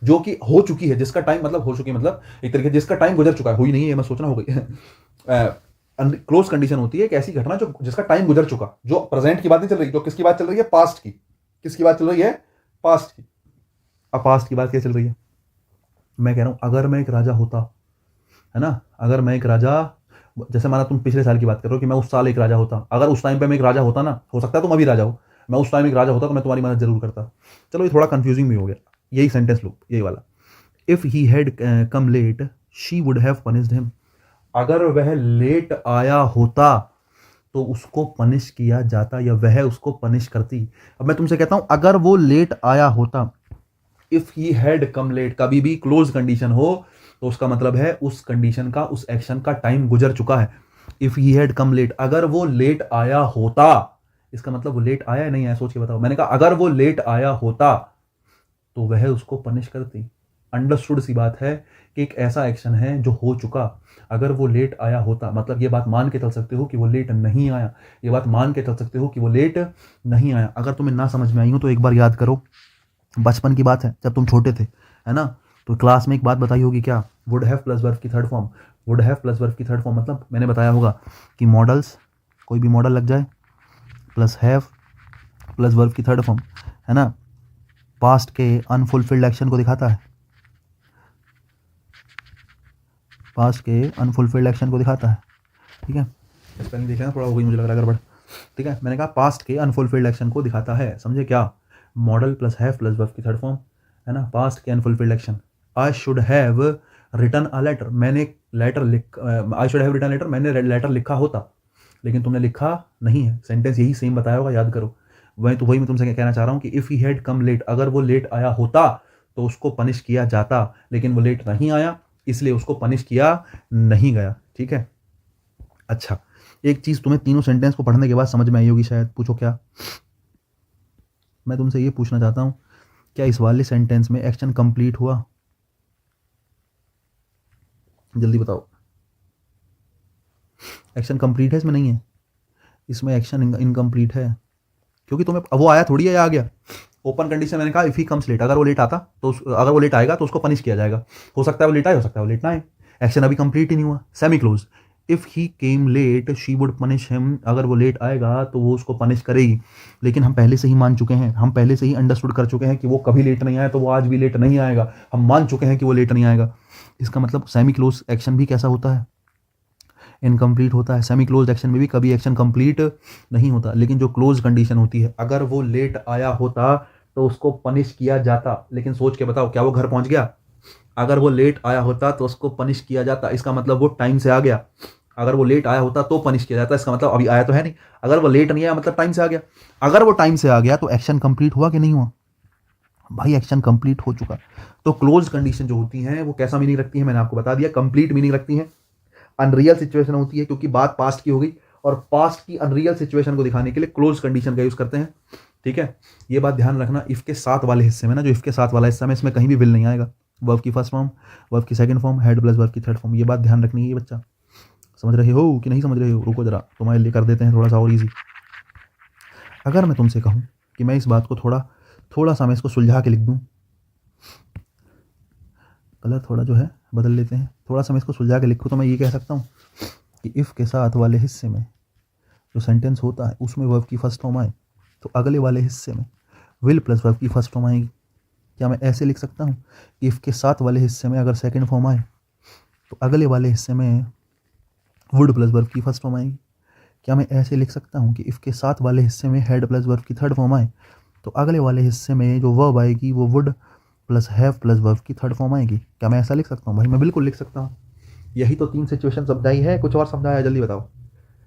जो कि हो चुकी है, जिसका टाइम, मतलब हो चुकी मतलब एक तरीके जिसका टाइम गुजर चुका है, हुई नहीं है, मैं सोचना हो गई। क्लोज कंडीशन होती है एक ऐसी घटना जो जिसका टाइम गुजर चुका, जो प्रेजेंट की बात नहीं चल रही, जो किसकी बात चल रही है? पास्ट की। किसकी बात चल रही है? पास्ट की। अब पास्ट की बात क्या चल रही है? मैं कह रहा हूं अगर मैं एक राजा होता, है ना, अगर मैं एक राजा, जैसे माना तुम पिछले साल की बात कर रहे हो कि मैं उस साल एक राजा होता, अगर उस टाइम पे मैं एक राजा होता ना, हो सकता है तुम अभी राजा हो, मैं उस टाइम एक राजा होता तो मैं तुम्हारी मदद जरूर करता। चलो ये थोड़ा कंफ्यूजिंग भी हो गया, यही सेंटेंस लूप, यही वाला। If he had come late she would have punished him. अगर वह लेट आया होता तो उसको पनिश किया जाता, या वह उसको पनिश करती। अब मैं तुमसे कहता हूं अगर वो लेट आया होता, if he had come late, कभी भी क्लोज कंडीशन हो तो उसका मतलब है उस कंडीशन का, उस एक्शन का टाइम गुजर चुका है। If he had come late, अगर वो लेट आया होता, इसका मतलब वो लेट आया है नहीं आया, सोच के बताओ। मैंने कहा अगर वो लेट आया होता तो वह उसको पनिश करती। अंडरस्टूड सी बात है कि एक ऐसा एक्शन है जो हो चुका, अगर वो लेट आया होता, मतलब ये बात मान के चल सकते हो कि वो लेट नहीं आया, ये बात मान के चल सकते हो कि वो लेट नहीं आया। अगर तुम्हें ना समझ में आई हो तो एक बार याद करो, बचपन की बात है, जब तुम छोटे थे, है ना, तो क्लास में एक बात बताई होगी, क्या? वुड हैव प्लस वर्ब की third form. Would have plus verb की थर्ड फॉर्म मतलब मैंने बताया होगा कि मॉडल्स, कोई भी मॉडल लग जाए, प्लस हैव प्लस वर्ब की थर्ड फॉर्म, है ना, पास्ट के अनफुलफिल्ड एक्शन को दिखाता है, पास्ट के अनफुलफिल्ड एक्शन को दिखाता है, ठीक है। स्पेलिंग देख लेना, थोड़ा हो गई मुझे लग रहा है गड़बड़, ठीक है। मैंने कहा पास्ट के अनफुलफिल्ड एक्शन को दिखाता है, समझे क्या? Modal plus have plus verb की थर्ड फॉर्म, है ना, पास्ट के unfulfilled action. I should have written a letter, मैंने लेटर लिख, I should have written letter, मैंने लेटर लिखा होता, लेकिन तुमने लिखा नहीं है। सेंटेंस यही सेम बताया होगा, याद करो। वही मैं तुमसे कहना चाह रहा हूँ कि if he had come late, अगर वो लेट आया होता तो उसको पनिश किया जाता, लेकिन वो लेट नहीं आया इसलिए उसको पनिश किया नहीं गया, ठीक है। अच्छा, एक चीज़ तुम्हें तीनों सेंटेंस को पढ़ने के बाद समझ में आई होगी शायद, पूछो क्या? मैं तुमसे ये पूछना चाहता हूँ, क्या इस वाले सेंटेंस में एक्शन कंप्लीट हुआ? जल्दी बताओ। एक्शन कंप्लीट है इसमें? नहीं है, इसमें एक्शन इनकम्प्लीट है, क्योंकि तुम्हें वो आया थोड़ी है, आ गया। ओपन कंडीशन मैंने कहा इफ ही कम्स लेट, अगर वो लेट आता तो अगर वो लेट आएगा तो उसको पनिश किया जाएगा। हो सकता है वो लेट आए, हो सकता है वो लेट ना आए, एक्शन अभी कंप्लीट ही नहीं हुआ। Semi close, if he came late she would punish him, अगर वो लेट आएगा तो वो उसको पनिश करेगी। लेकिन हम पहले से ही मान चुके हैं, हम पहले से ही अंडरस्टूड कर चुके हैं कि वो कभी लेट नहीं आया तो वो आज भी लेट नहीं आएगा, हम मान चुके हैं कि वो लेट नहीं आएगा। इसका मतलब सेमी क्लोज एक्शन भी कैसा होता है? इनकम्प्लीट होता है। सेमी क्लोज एक्शन में भी कभी एक्शन कंप्लीट नहीं होता। लेकिन जो क्लोज कंडीशन होती है, अगर वो लेट आया होता तो उसको पनिश किया जाता, लेकिन सोच के बताओ क्या वो घर पहुंच गया? अगर वो लेट आया होता तो उसको पनिश किया जाता, इसका मतलब वो टाइम से आ गया। अगर वो लेट आया होता तो पनिश किया जाता, इसका मतलब अभी आया तो है नहीं। अगर वो लेट नहीं आया मतलब टाइम से आ गया। अगर वो टाइम से आ गया तो एक्शन कंप्लीट हुआ कि नहीं हुआ? भाई एक्शन कंप्लीट हो चुका। तो क्लोज कंडीशन जो होती हैं वो कैसा मीनिंग रखती है, मैंने आपको बता दिया, कंप्लीट मीनिंग रखती है। अनरियल सिचुएशन होती है क्योंकि बात पास्ट की हो गई, और पास्ट की अनरियल सिचुएशन को दिखाने के लिए क्लोज कंडीशन का यूज करते हैं, ठीक है। ये बात ध्यान रखना, इफ के साथ वाले हिस्से में ना, जो इफ के साथ वाला हिस्सा में, इसमें कहीं भी विल नहीं आएगा। वर्ब की फर्स्ट फॉर्म, वर्ब की second form, head plus verb की थर्ड फॉर्म, ये बात ध्यान रखनी है। ये बच्चा समझ रहे हो कि नहीं समझ रहे हो? रुको जरा, तुम्हारे लिए कर देते हैं थोड़ा सा और ईजी। अगर मैं तुमसे कहूँ कि मैं इस बात को थोड़ा सा मैं इसको सुलझा के लिख दूँ, कलर थोड़ा जो है बदल लेते हैं, थोड़ा सा मैं इसको सुलझा के लिखूँ, तो मैं ये कह सकता हूँ कि इफ़ के साथ वाले हिस्से में जो सेंटेंस होता है उसमें वर्ब की फर्स्ट फॉर्म आए तो अगले वाले हिस्से में विल प्लस वर्ब की फर्स्ट फॉर्म आएगी। क्या मैं ऐसे लिख सकता हूँ कि इफ़ के साथ वाले हिस्से में अगर सेकंड फॉर्म आए तो अगले वाले हिस्से में वुड प्लस वर्ब की फर्स्ट फॉर्म आएगी? क्या मैं ऐसे लिख सकता हूँ कि इफ़ के साथ वाले हिस्से में हेड प्लस वर्ब की थर्ड फॉर्म आए तो अगले वाले हिस्से में जो वर्ब आएगी वो would plus have plus verb की थर्ड फॉर्म आएगी। क्या मैं ऐसा लिख सकता हूँ भाई? मैं बिल्कुल लिख सकता हूँ। यही तो 3 सिचुएशन समझाई है, कुछ और समझाया जल्दी बताओ।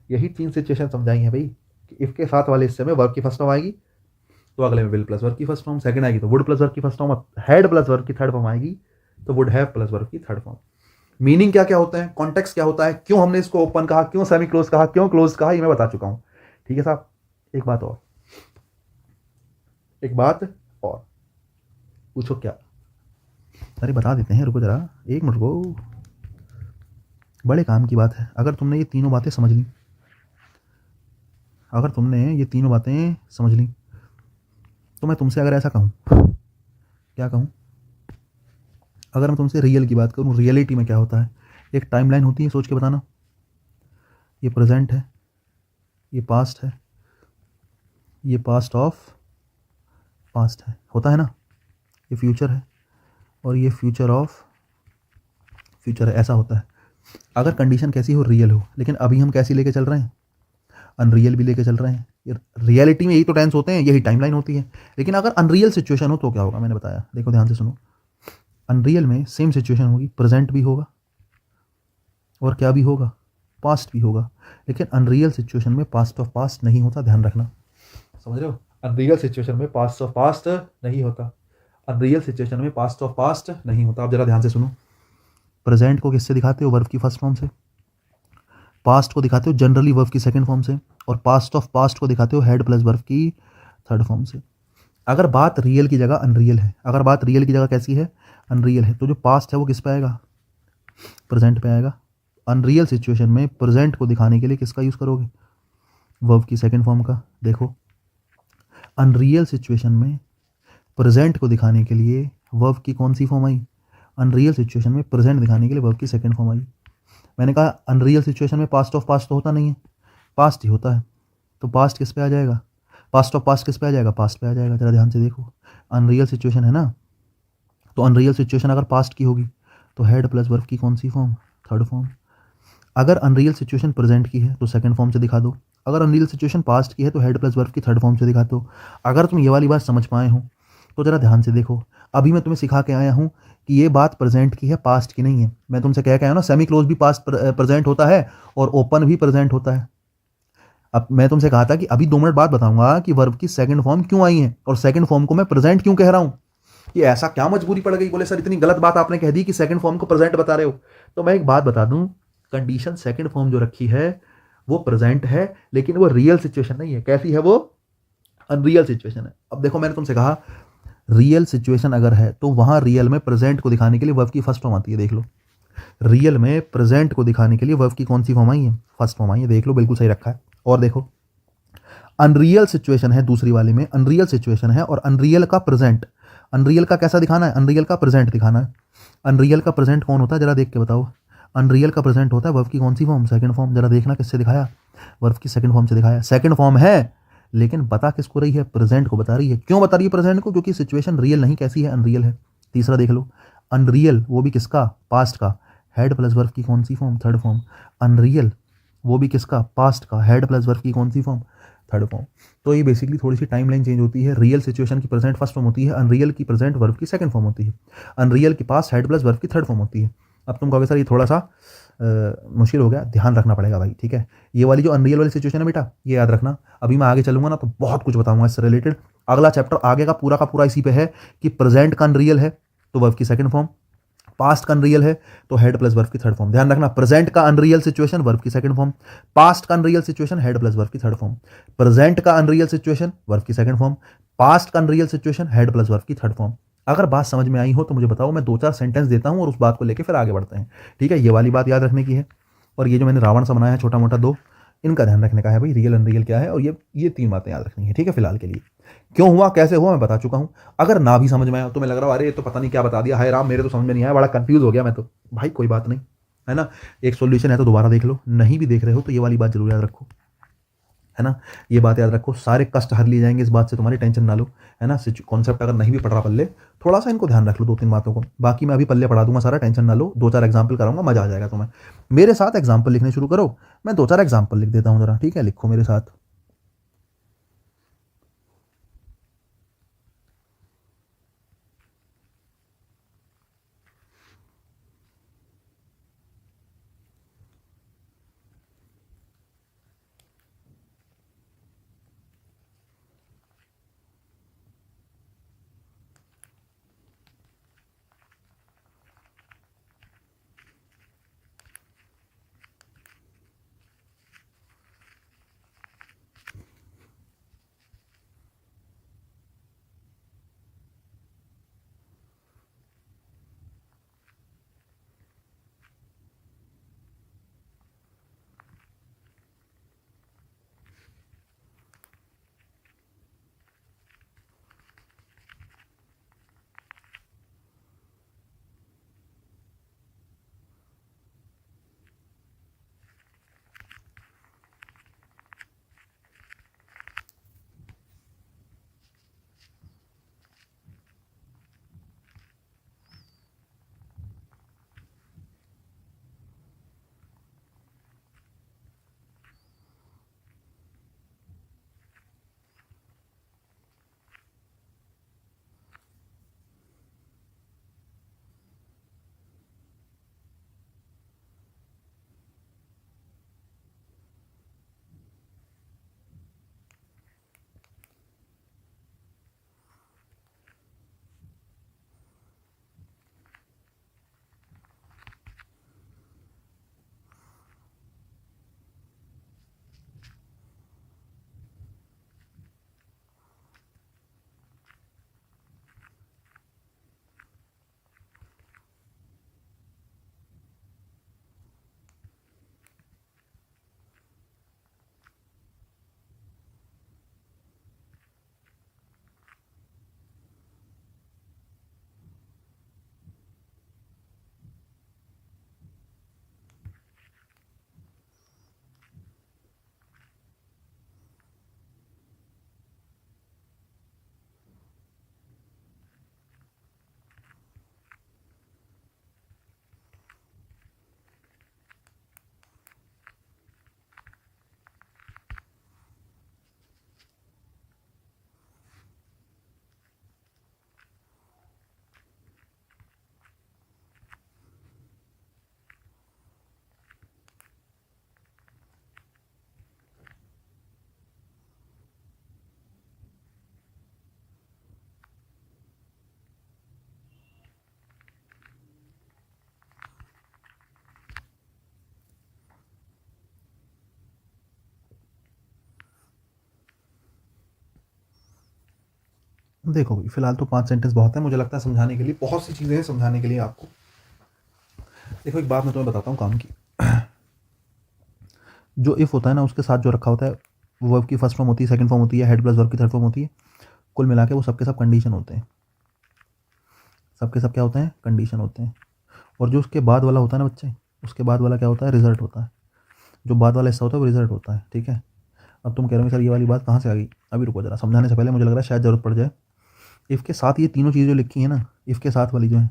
यही 3 सिचुएशन समझाई है भाई कि इफ के साथ वाले हिस्से में वर्ब की फर्स्ट फॉर्म आएगी तो अगले में विल प्लस वर्ब की फर्स्ट फॉर्म, सेकंड आएगी तो वुड प्लस वर्ब की first form, had plus verb की थर्ड फॉर्म आएगी तो वुड हैव प्लस वर्ब की थर्ड फॉर्म। मीनिंग क्या क्या होता है, कॉन्टेक्स्ट क्या होता है, क्यों हमने इसको ओपन कहा, क्यों सेमी क्लोज कहा, क्यों क्लोज कहा, ये मैं बता चुका हूं। ठीक है साहब, एक बात और, एक बात और पूछो क्या? अरे बता देते हैं, रुको जरा 1 मिनट रुको, बड़े काम की बात है। अगर तुमने ये तीनों बातें समझ ली, अगर तुमने ये तीनों बातें समझ ली तो मैं तुमसे अगर ऐसा कहूँ, क्या कहूँ, अगर मैं तुमसे रियल की बात करूँ, रियलिटी में क्या होता है, एक टाइमलाइन होती है, सोच के बताना। ये प्रेजेंट है, ये पास्ट है, ये पास्ट ऑफ पास्ट है, होता है ना, ये फ्यूचर है और ये फ्यूचर ऑफ फ्यूचर है, ऐसा होता है। अगर कंडीशन कैसी हो, रियल हो, लेकिन अभी हम कैसी लेके चल रहे हैं, अनरियल भी लेके चल रहे हैं। ये रियलिटी में यही तो टेंस होते हैं, यही टाइमलाइन होती है। लेकिन अगर अनरियल सिचुएशन हो तो क्या होगा, मैंने बताया, देखो ध्यान से सुनो। अनरियल में सेम सिचुएशन होगी, प्रेजेंट भी होगा और क्या भी होगा, पास्ट भी होगा। लेकिन अनरियल सिचुएशन में पास्ट ऑफ पास्ट नहीं होता, ध्यान रखना, समझ रहे हो? अनरियल सिचुएशन में पास्ट ऑफ पास्ट नहीं होता, अनरियल सिचुएशन में पास्ट ऑफ पास्ट नहीं होता। अब जरा ध्यान से सुनो, प्रेजेंट को किससे दिखाते हो, वर्ब की फर्स्ट फॉर्म से, पास्ट को दिखाते हो जनरली वर्ब की सेकंड फॉर्म से, और पास्ट ऑफ पास्ट को दिखाते हो हेड प्लस वर्ब की थर्ड फॉर्म से। अगर बात रियल की जगह अनरियल है, अगर बात रियल की जगह कैसी है, अनरियल है, तो जो पास्ट है वो किस पे आएगा, प्रेजेंट पे आएगा। अनरियल सिचुएशन में प्रेजेंट को दिखाने के लिए किसका यूज़ करोगे, वर्ब की सेकंड फॉर्म का। देखो, अनरियल सिचुएशन में प्रेजेंट को दिखाने के लिए वर्ब की कौन सी फॉर्म आई, अनरियल सिचुएशन में प्रेजेंट दिखाने के लिए वर्ब की सेकंड फॉर्म आई। मैंने कहा अनरियल सिचुएशन में पास्ट ऑफ पास्ट तो होता नहीं है, पास्ट ही होता है, तो पास्ट किस पे आ जाएगा, पास्ट ऑफ पास्ट किस पे आ जाएगा, पास्ट पे आ जाएगा। जरा ध्यान से देखो, अनरियल सिचुएशन है ना, तो अनरियल सिचुएशन अगर पास्ट की होगी तो हेड प्लस वर्ब की कौन सी फॉर्म, थर्ड फॉर्म। अगर अनरियल सिचुएशन प्रेजेंट की है तो सेकंड फॉर्म से दिखा दो, अगर अनरियल सिचुएशन पास्ट की है तो हेड प्लस वर्ब की थर्ड फॉर्म से दिखा दो। अगर तुम ये वाली बात समझ पाए हो तो जरा ध्यान से देखो, अभी मैं तुम्हें सिखा के आया हूँ कि ये बात प्रेजेंट की है, पास्ट की नहीं है। मैं तुमसे कह के आया हूँ ना, सेमी क्लोज भी पास्ट प्रेजेंट होता है और ओपन भी प्रेजेंट होता है। अब मैं तुमसे कहा था कि अभी 2 मिनट बाद बताऊंगा कि वर्ब की सेकंड फॉर्म क्यों आई है और सेकंड फॉर्म को मैं प्रेजेंट क्यों कह रहा हूँ। ये ऐसा क्या मजबूरी पड़ गई, बोले सर इतनी गलत बात आपने कह दी कि सेकंड फॉर्म को प्रेजेंट बता रहे हो। तो मैं एक बात बता दूं, कंडीशन सेकंड फॉर्म जो रखी है वो प्रेजेंट है, लेकिन वो रियल सिचुएशन नहीं है। कैसी है वो, अनरियल सिचुएशन है। अब देखो, मैंने तुमसे कहा रियल सिचुएशन अगर है तो वहां रियल में प्रेजेंट को दिखाने के लिए वर्ब की फर्स्ट फॉर्म आती है। देख लो, रियल में प्रेजेंट को दिखाने के लिए वर्ब की कौन सी फॉर्म आई है, फर्स्ट फॉर्म आई है। देख लो, बिल्कुल सही रखा है। और देखो, अनरियल सिचुएशन है दूसरी वाली में, अनरियल सिचुएशन है और अनरियल का प्रेजेंट, अनरियल का कैसा दिखाना है, अनरियल का प्रेजेंट दिखाना है। अनरियल का प्रेजेंट कौन होता है, जरा देख के बताओ। अनरियल का प्रेजेंट होता है वर्ब की कौन सी फॉर्म, सेकंड फॉर्म। जरा देखना किससे दिखाया, वर्ब की सेकंड फॉर्म से दिखाया। सेकंड फॉर्म है लेकिन बता किसको रही है, प्रेजेंट को बता रही है। क्यों बता रही है प्रेजेंट को, क्योंकि सिचुएशन रियल नहीं, कैसी है, अनरियल है। तीसरा देख लो, अनरियल वो भी किसका, पास्ट का, हेड प्लस वर्ब की कौन सी फॉर्म, थर्ड फॉर्म। अनरियल वो भी किसका, पास्ट का, हेड प्लस वर्ब की कौन सी फॉर्म, थर्ड फॉर्म। तो ये बेसिकली थोड़ी सी टाइमलाइन चेंज होती है। रियल सिचुएशन की प्रेजेंट फर्स्ट फॉर्म होती है, अनरियल की प्रेजेंट वर्ब की सेकंड फॉर्म होती है, अनरियल की पास हेड प्लस वर्ब की थर्ड फॉर्म होती है। अब तुम कहोगे सर ये थोड़ा सा मुश्किल हो गया, ध्यान रखना पड़ेगा भाई, ठीक है। ये वाली जो अनरियल वाली सिचुएशन है बेटा, ये याद रखना। अभी मैं आगे चलूंगा ना तो बहुत कुछ बताऊंगा इससे रिलेटेड। अगला चैप्टर आगे का पूरा इसी पे है कि प्रेजेंट का अनरियल है तो वर्ब की सेकंड फॉर्म, पास्ट का अनरियल है तो हेड प्लस वर्ब की थर्ड फॉर्म। ध्यान रखना, प्रेजेंट का अनरियल सिचुएशन वर्ब की सेकंड फॉर्म, पास्ट का unreal situation head plus verb की थर्ड फॉर्म। प्रेजेंट का अनरियल सिचुएशन वर्ब की सेकंड फॉर्म, पास्ट का unreal situation head plus verb की थर्ड फॉर्म। अगर बात समझ में आई हो तो मुझे बताओ, मैं 2-4 सेंटेंस देता हूं और उस बात को लेकर फिर आगे बढ़ते हैं, ठीक है। ये वाली बात याद रखने की है। और ये जो मैंने रावण सा बनाया है छोटा मोटा 2, इनका ध्यान रखने का है भाई, रियल अनरियल क्या है, और ये 3 बातें याद रखनी है, ठीक है। फिलहाल के लिए क्यों हुआ कैसे हुआ मैं बता चुका हूं। अगर ना भी समझ में आया तो मैं लग रहा हूं अरे ये तो पता नहीं क्या बता दिया, हाय राम मेरे तो समझ में नहीं आया, बड़ा कंफ्यूज हो गया मैं तो, भाई कोई बात नहीं, है ना। एक सॉल्यूशन है तो दोबारा देख लो, नहीं भी देख रहे हो तो ये वाली बात जरूर याद रखो, है ना। ये बात याद रखो, सारे कष्ट हर लिए जाएंगे, इस बात से तुम्हारी टेंशन ना लो, है ना। कॉन्सेप्ट अगर नहीं भी पढ़ रहा पल्ले, थोड़ा सा इनको ध्यान रख लो, 2-3 बातों को, बाकी मैं अभी पल्ले पढ़ा दूंगा सारा, टेंशन ना लो। 2-4 एग्जाम्पल कराऊंगा, मजा आ जाएगा तुम्हें। मेरे साथ एग्जाम्पल लिखने शुरू करो, मैं 2-4 एग्जाम्पल लिख देता हूँ जरा, ठीक है। लिखो मेरे साथ, देखो भाई फिलहाल तो 5 सेंटेंस बहुत है मुझे लगता है समझाने के लिए, बहुत सी चीज़ें हैं समझाने के लिए आपको। देखो एक बात मैं तुम्हें बताता हूँ काम की। जो इफ़ होता है ना उसके साथ जो रखा होता है वर्ब की फर्स्ट फॉर्म होती है, सेकंड फॉर्म होती है, हेड प्लस वर्ब की थर्ड फॉर्म होती है, कुल मिला के वो सबके सब कंडीशन होते हैं। सबके सब क्या होते हैं? कंडीशन होते हैं। और जो उसके बाद वाला होता है ना बच्चे, उसके बाद वाला क्या होता है? रिजल्ट होता है। जो बाद वाला हिस्सा होता है वो रिजल्ट होता है, ठीक है। अब तुम कह रहे हो सर ये वाली बात कहाँ से आ गई? अभी रुको जरा, समझाने से पहले मुझे लग रहा है शायद ज़रूरत पड़ जाए। इफ़ के साथ ये तीनों चीज़ें जो लिखी हैं ना, इफ़ के साथ वाली जो है,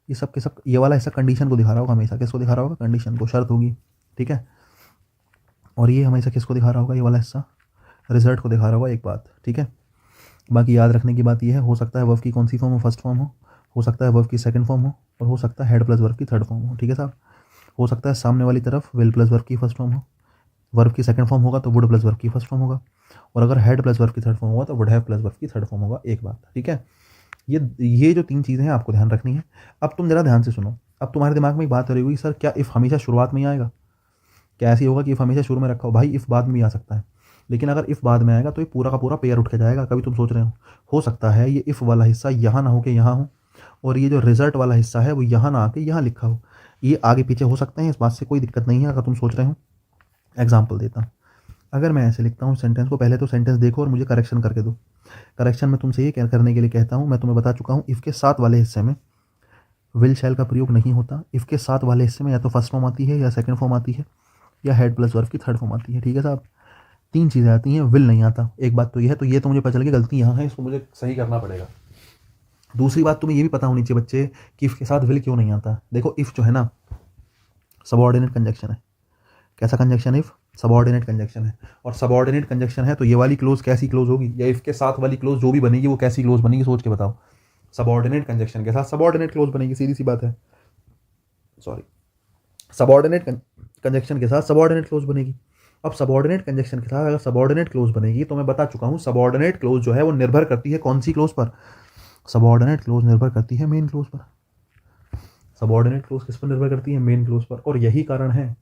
ये सब के सब, ये वाला हिस्सा कंडीशन को दिखा रहा होगा हमेशा। किसको दिखा रहा होगा? कंडीशन को, शर्त होगी, ठीक है। और ये हमेशा किसको दिखा रहा होगा? ये वाला हिस्सा रिजल्ट को दिखा रहा होगा, एक बात, ठीक है। बाकी याद रखने की बात यह है, हो सकता है वर्ब की कौन सी फॉर्म हो? फर्स्ट फॉर्म हो सकता है वर्ब की सेकंड फॉर्म हो, और हो सकता है हेड प्लस वर्ब की थर्ड फॉर्म हो, ठीक है साहब। हो सकता है सामने वाली तरफ विल प्लस वर्ब की फर्स्ट फॉर्म हो, वर्ब की सेकंड फॉर्म होगा तो वुड प्लस वर्ब की फर्स्ट फॉर्म होगा, और अगर हेड प्लस वर्ब की थर्ड फॉर्म होगा तो वुड हैव प्लस वर्ब की थर्ड फॉर्म होगा, एक बात, ठीक है। ये जो 3 चीज़ें हैं आपको ध्यान रखनी है। अब तुम जरा ध्यान से सुनो। अब तुम्हारे दिमाग में एक बात आ रही होगी, सर क्या इफ़ हमेशा शुरुआत में ही आएगा? क्या ऐसी होगा कि इफ़ हमेशा शुरू में रखा हो? भाई इफ़ बाद में भी आ सकता है, लेकिन अगर इफ़ बाद में आएगा तो ये पूरा का पूरा पेयर उठ के जाएगा। कभी तुम सोच रहे हो सकता है ये इफ़ वाला हिस्सा यहाँ ना हो के यहाँ हो, और ये जो रिजल्ट वाला हिस्सा है वो यहाँ ना आके यहाँ लिखा हो। ये आगे पीछे हो सकते हैं, इस बात से कोई दिक्कत नहीं है अगर तुम सोच रहे हो। एग्जाम्पल देता हूँ। अगर मैं ऐसे लिखता हूँ सेंटेंस को, पहले तो सेंटेंस देखो और मुझे करेक्शन करके दो। करेक्शन में तुमसे ये करने के लिए कहता हूँ, मैं तुम्हें बता चुका हूँ इफ़ के साथ वाले हिस्से में विल शैल का प्रयोग नहीं होता। इफ़ के साथ वाले हिस्से में या तो फर्स्ट फॉर्म आती है, या सेकंड फॉर्म आती है, या हेड प्लस वर्ब की थर्ड फॉर्म आती है, ठीक है साहब। 3 चीज़ें आती हैं, विल नहीं आता। एक बात तो ये है, तो ये तो मुझे पता चल गई गलती यहाँ है, इसको मुझे सही करना पड़ेगा। दूसरी बात तुम्हें ये भी पता होनी चाहिए बच्चे कि इफ़ के साथ विल क्यों नहीं आता। देखो इफ़ जो है ना सबऑर्डिनेट कंजक्शन है। कैसा कंजक्शन? इफ़ सबऑर्डिनेट कंजक्शन है। और सबऑर्डिनेट कंजक्शन है तो ये वाली क्लोज कैसी क्लोज होगी, या इफ़ के साथ वाली क्लोज जो भी बनेगी वो कैसी क्लोज बनेगी? सोच के बताओ। सबऑर्डिनेट कंजक्शन के साथ सबऑर्डिनेट क्लोज बनेगी, सीधी सी बात है। सॉरी, सबऑर्डिनेट कंजक्शन के साथ सबऑर्डिनेट क्लोज बनेगी। अब सबऑर्डिनेट कंजक्शन के साथ अगर सबऑर्डिनेट क्लोज बनेगी, तो मैं बता चुका हूँ सबऑर्डिनेट क्लोज जो है वो निर्भर करती है कौन सी क्लोज पर? सबऑर्डिनेट क्लोज निर्भर करती है मेन क्लोज पर। सबऑर्डिनेट क्लोज किस पर निर्भर करती है? मेन क्लोज पर। और यही कारण है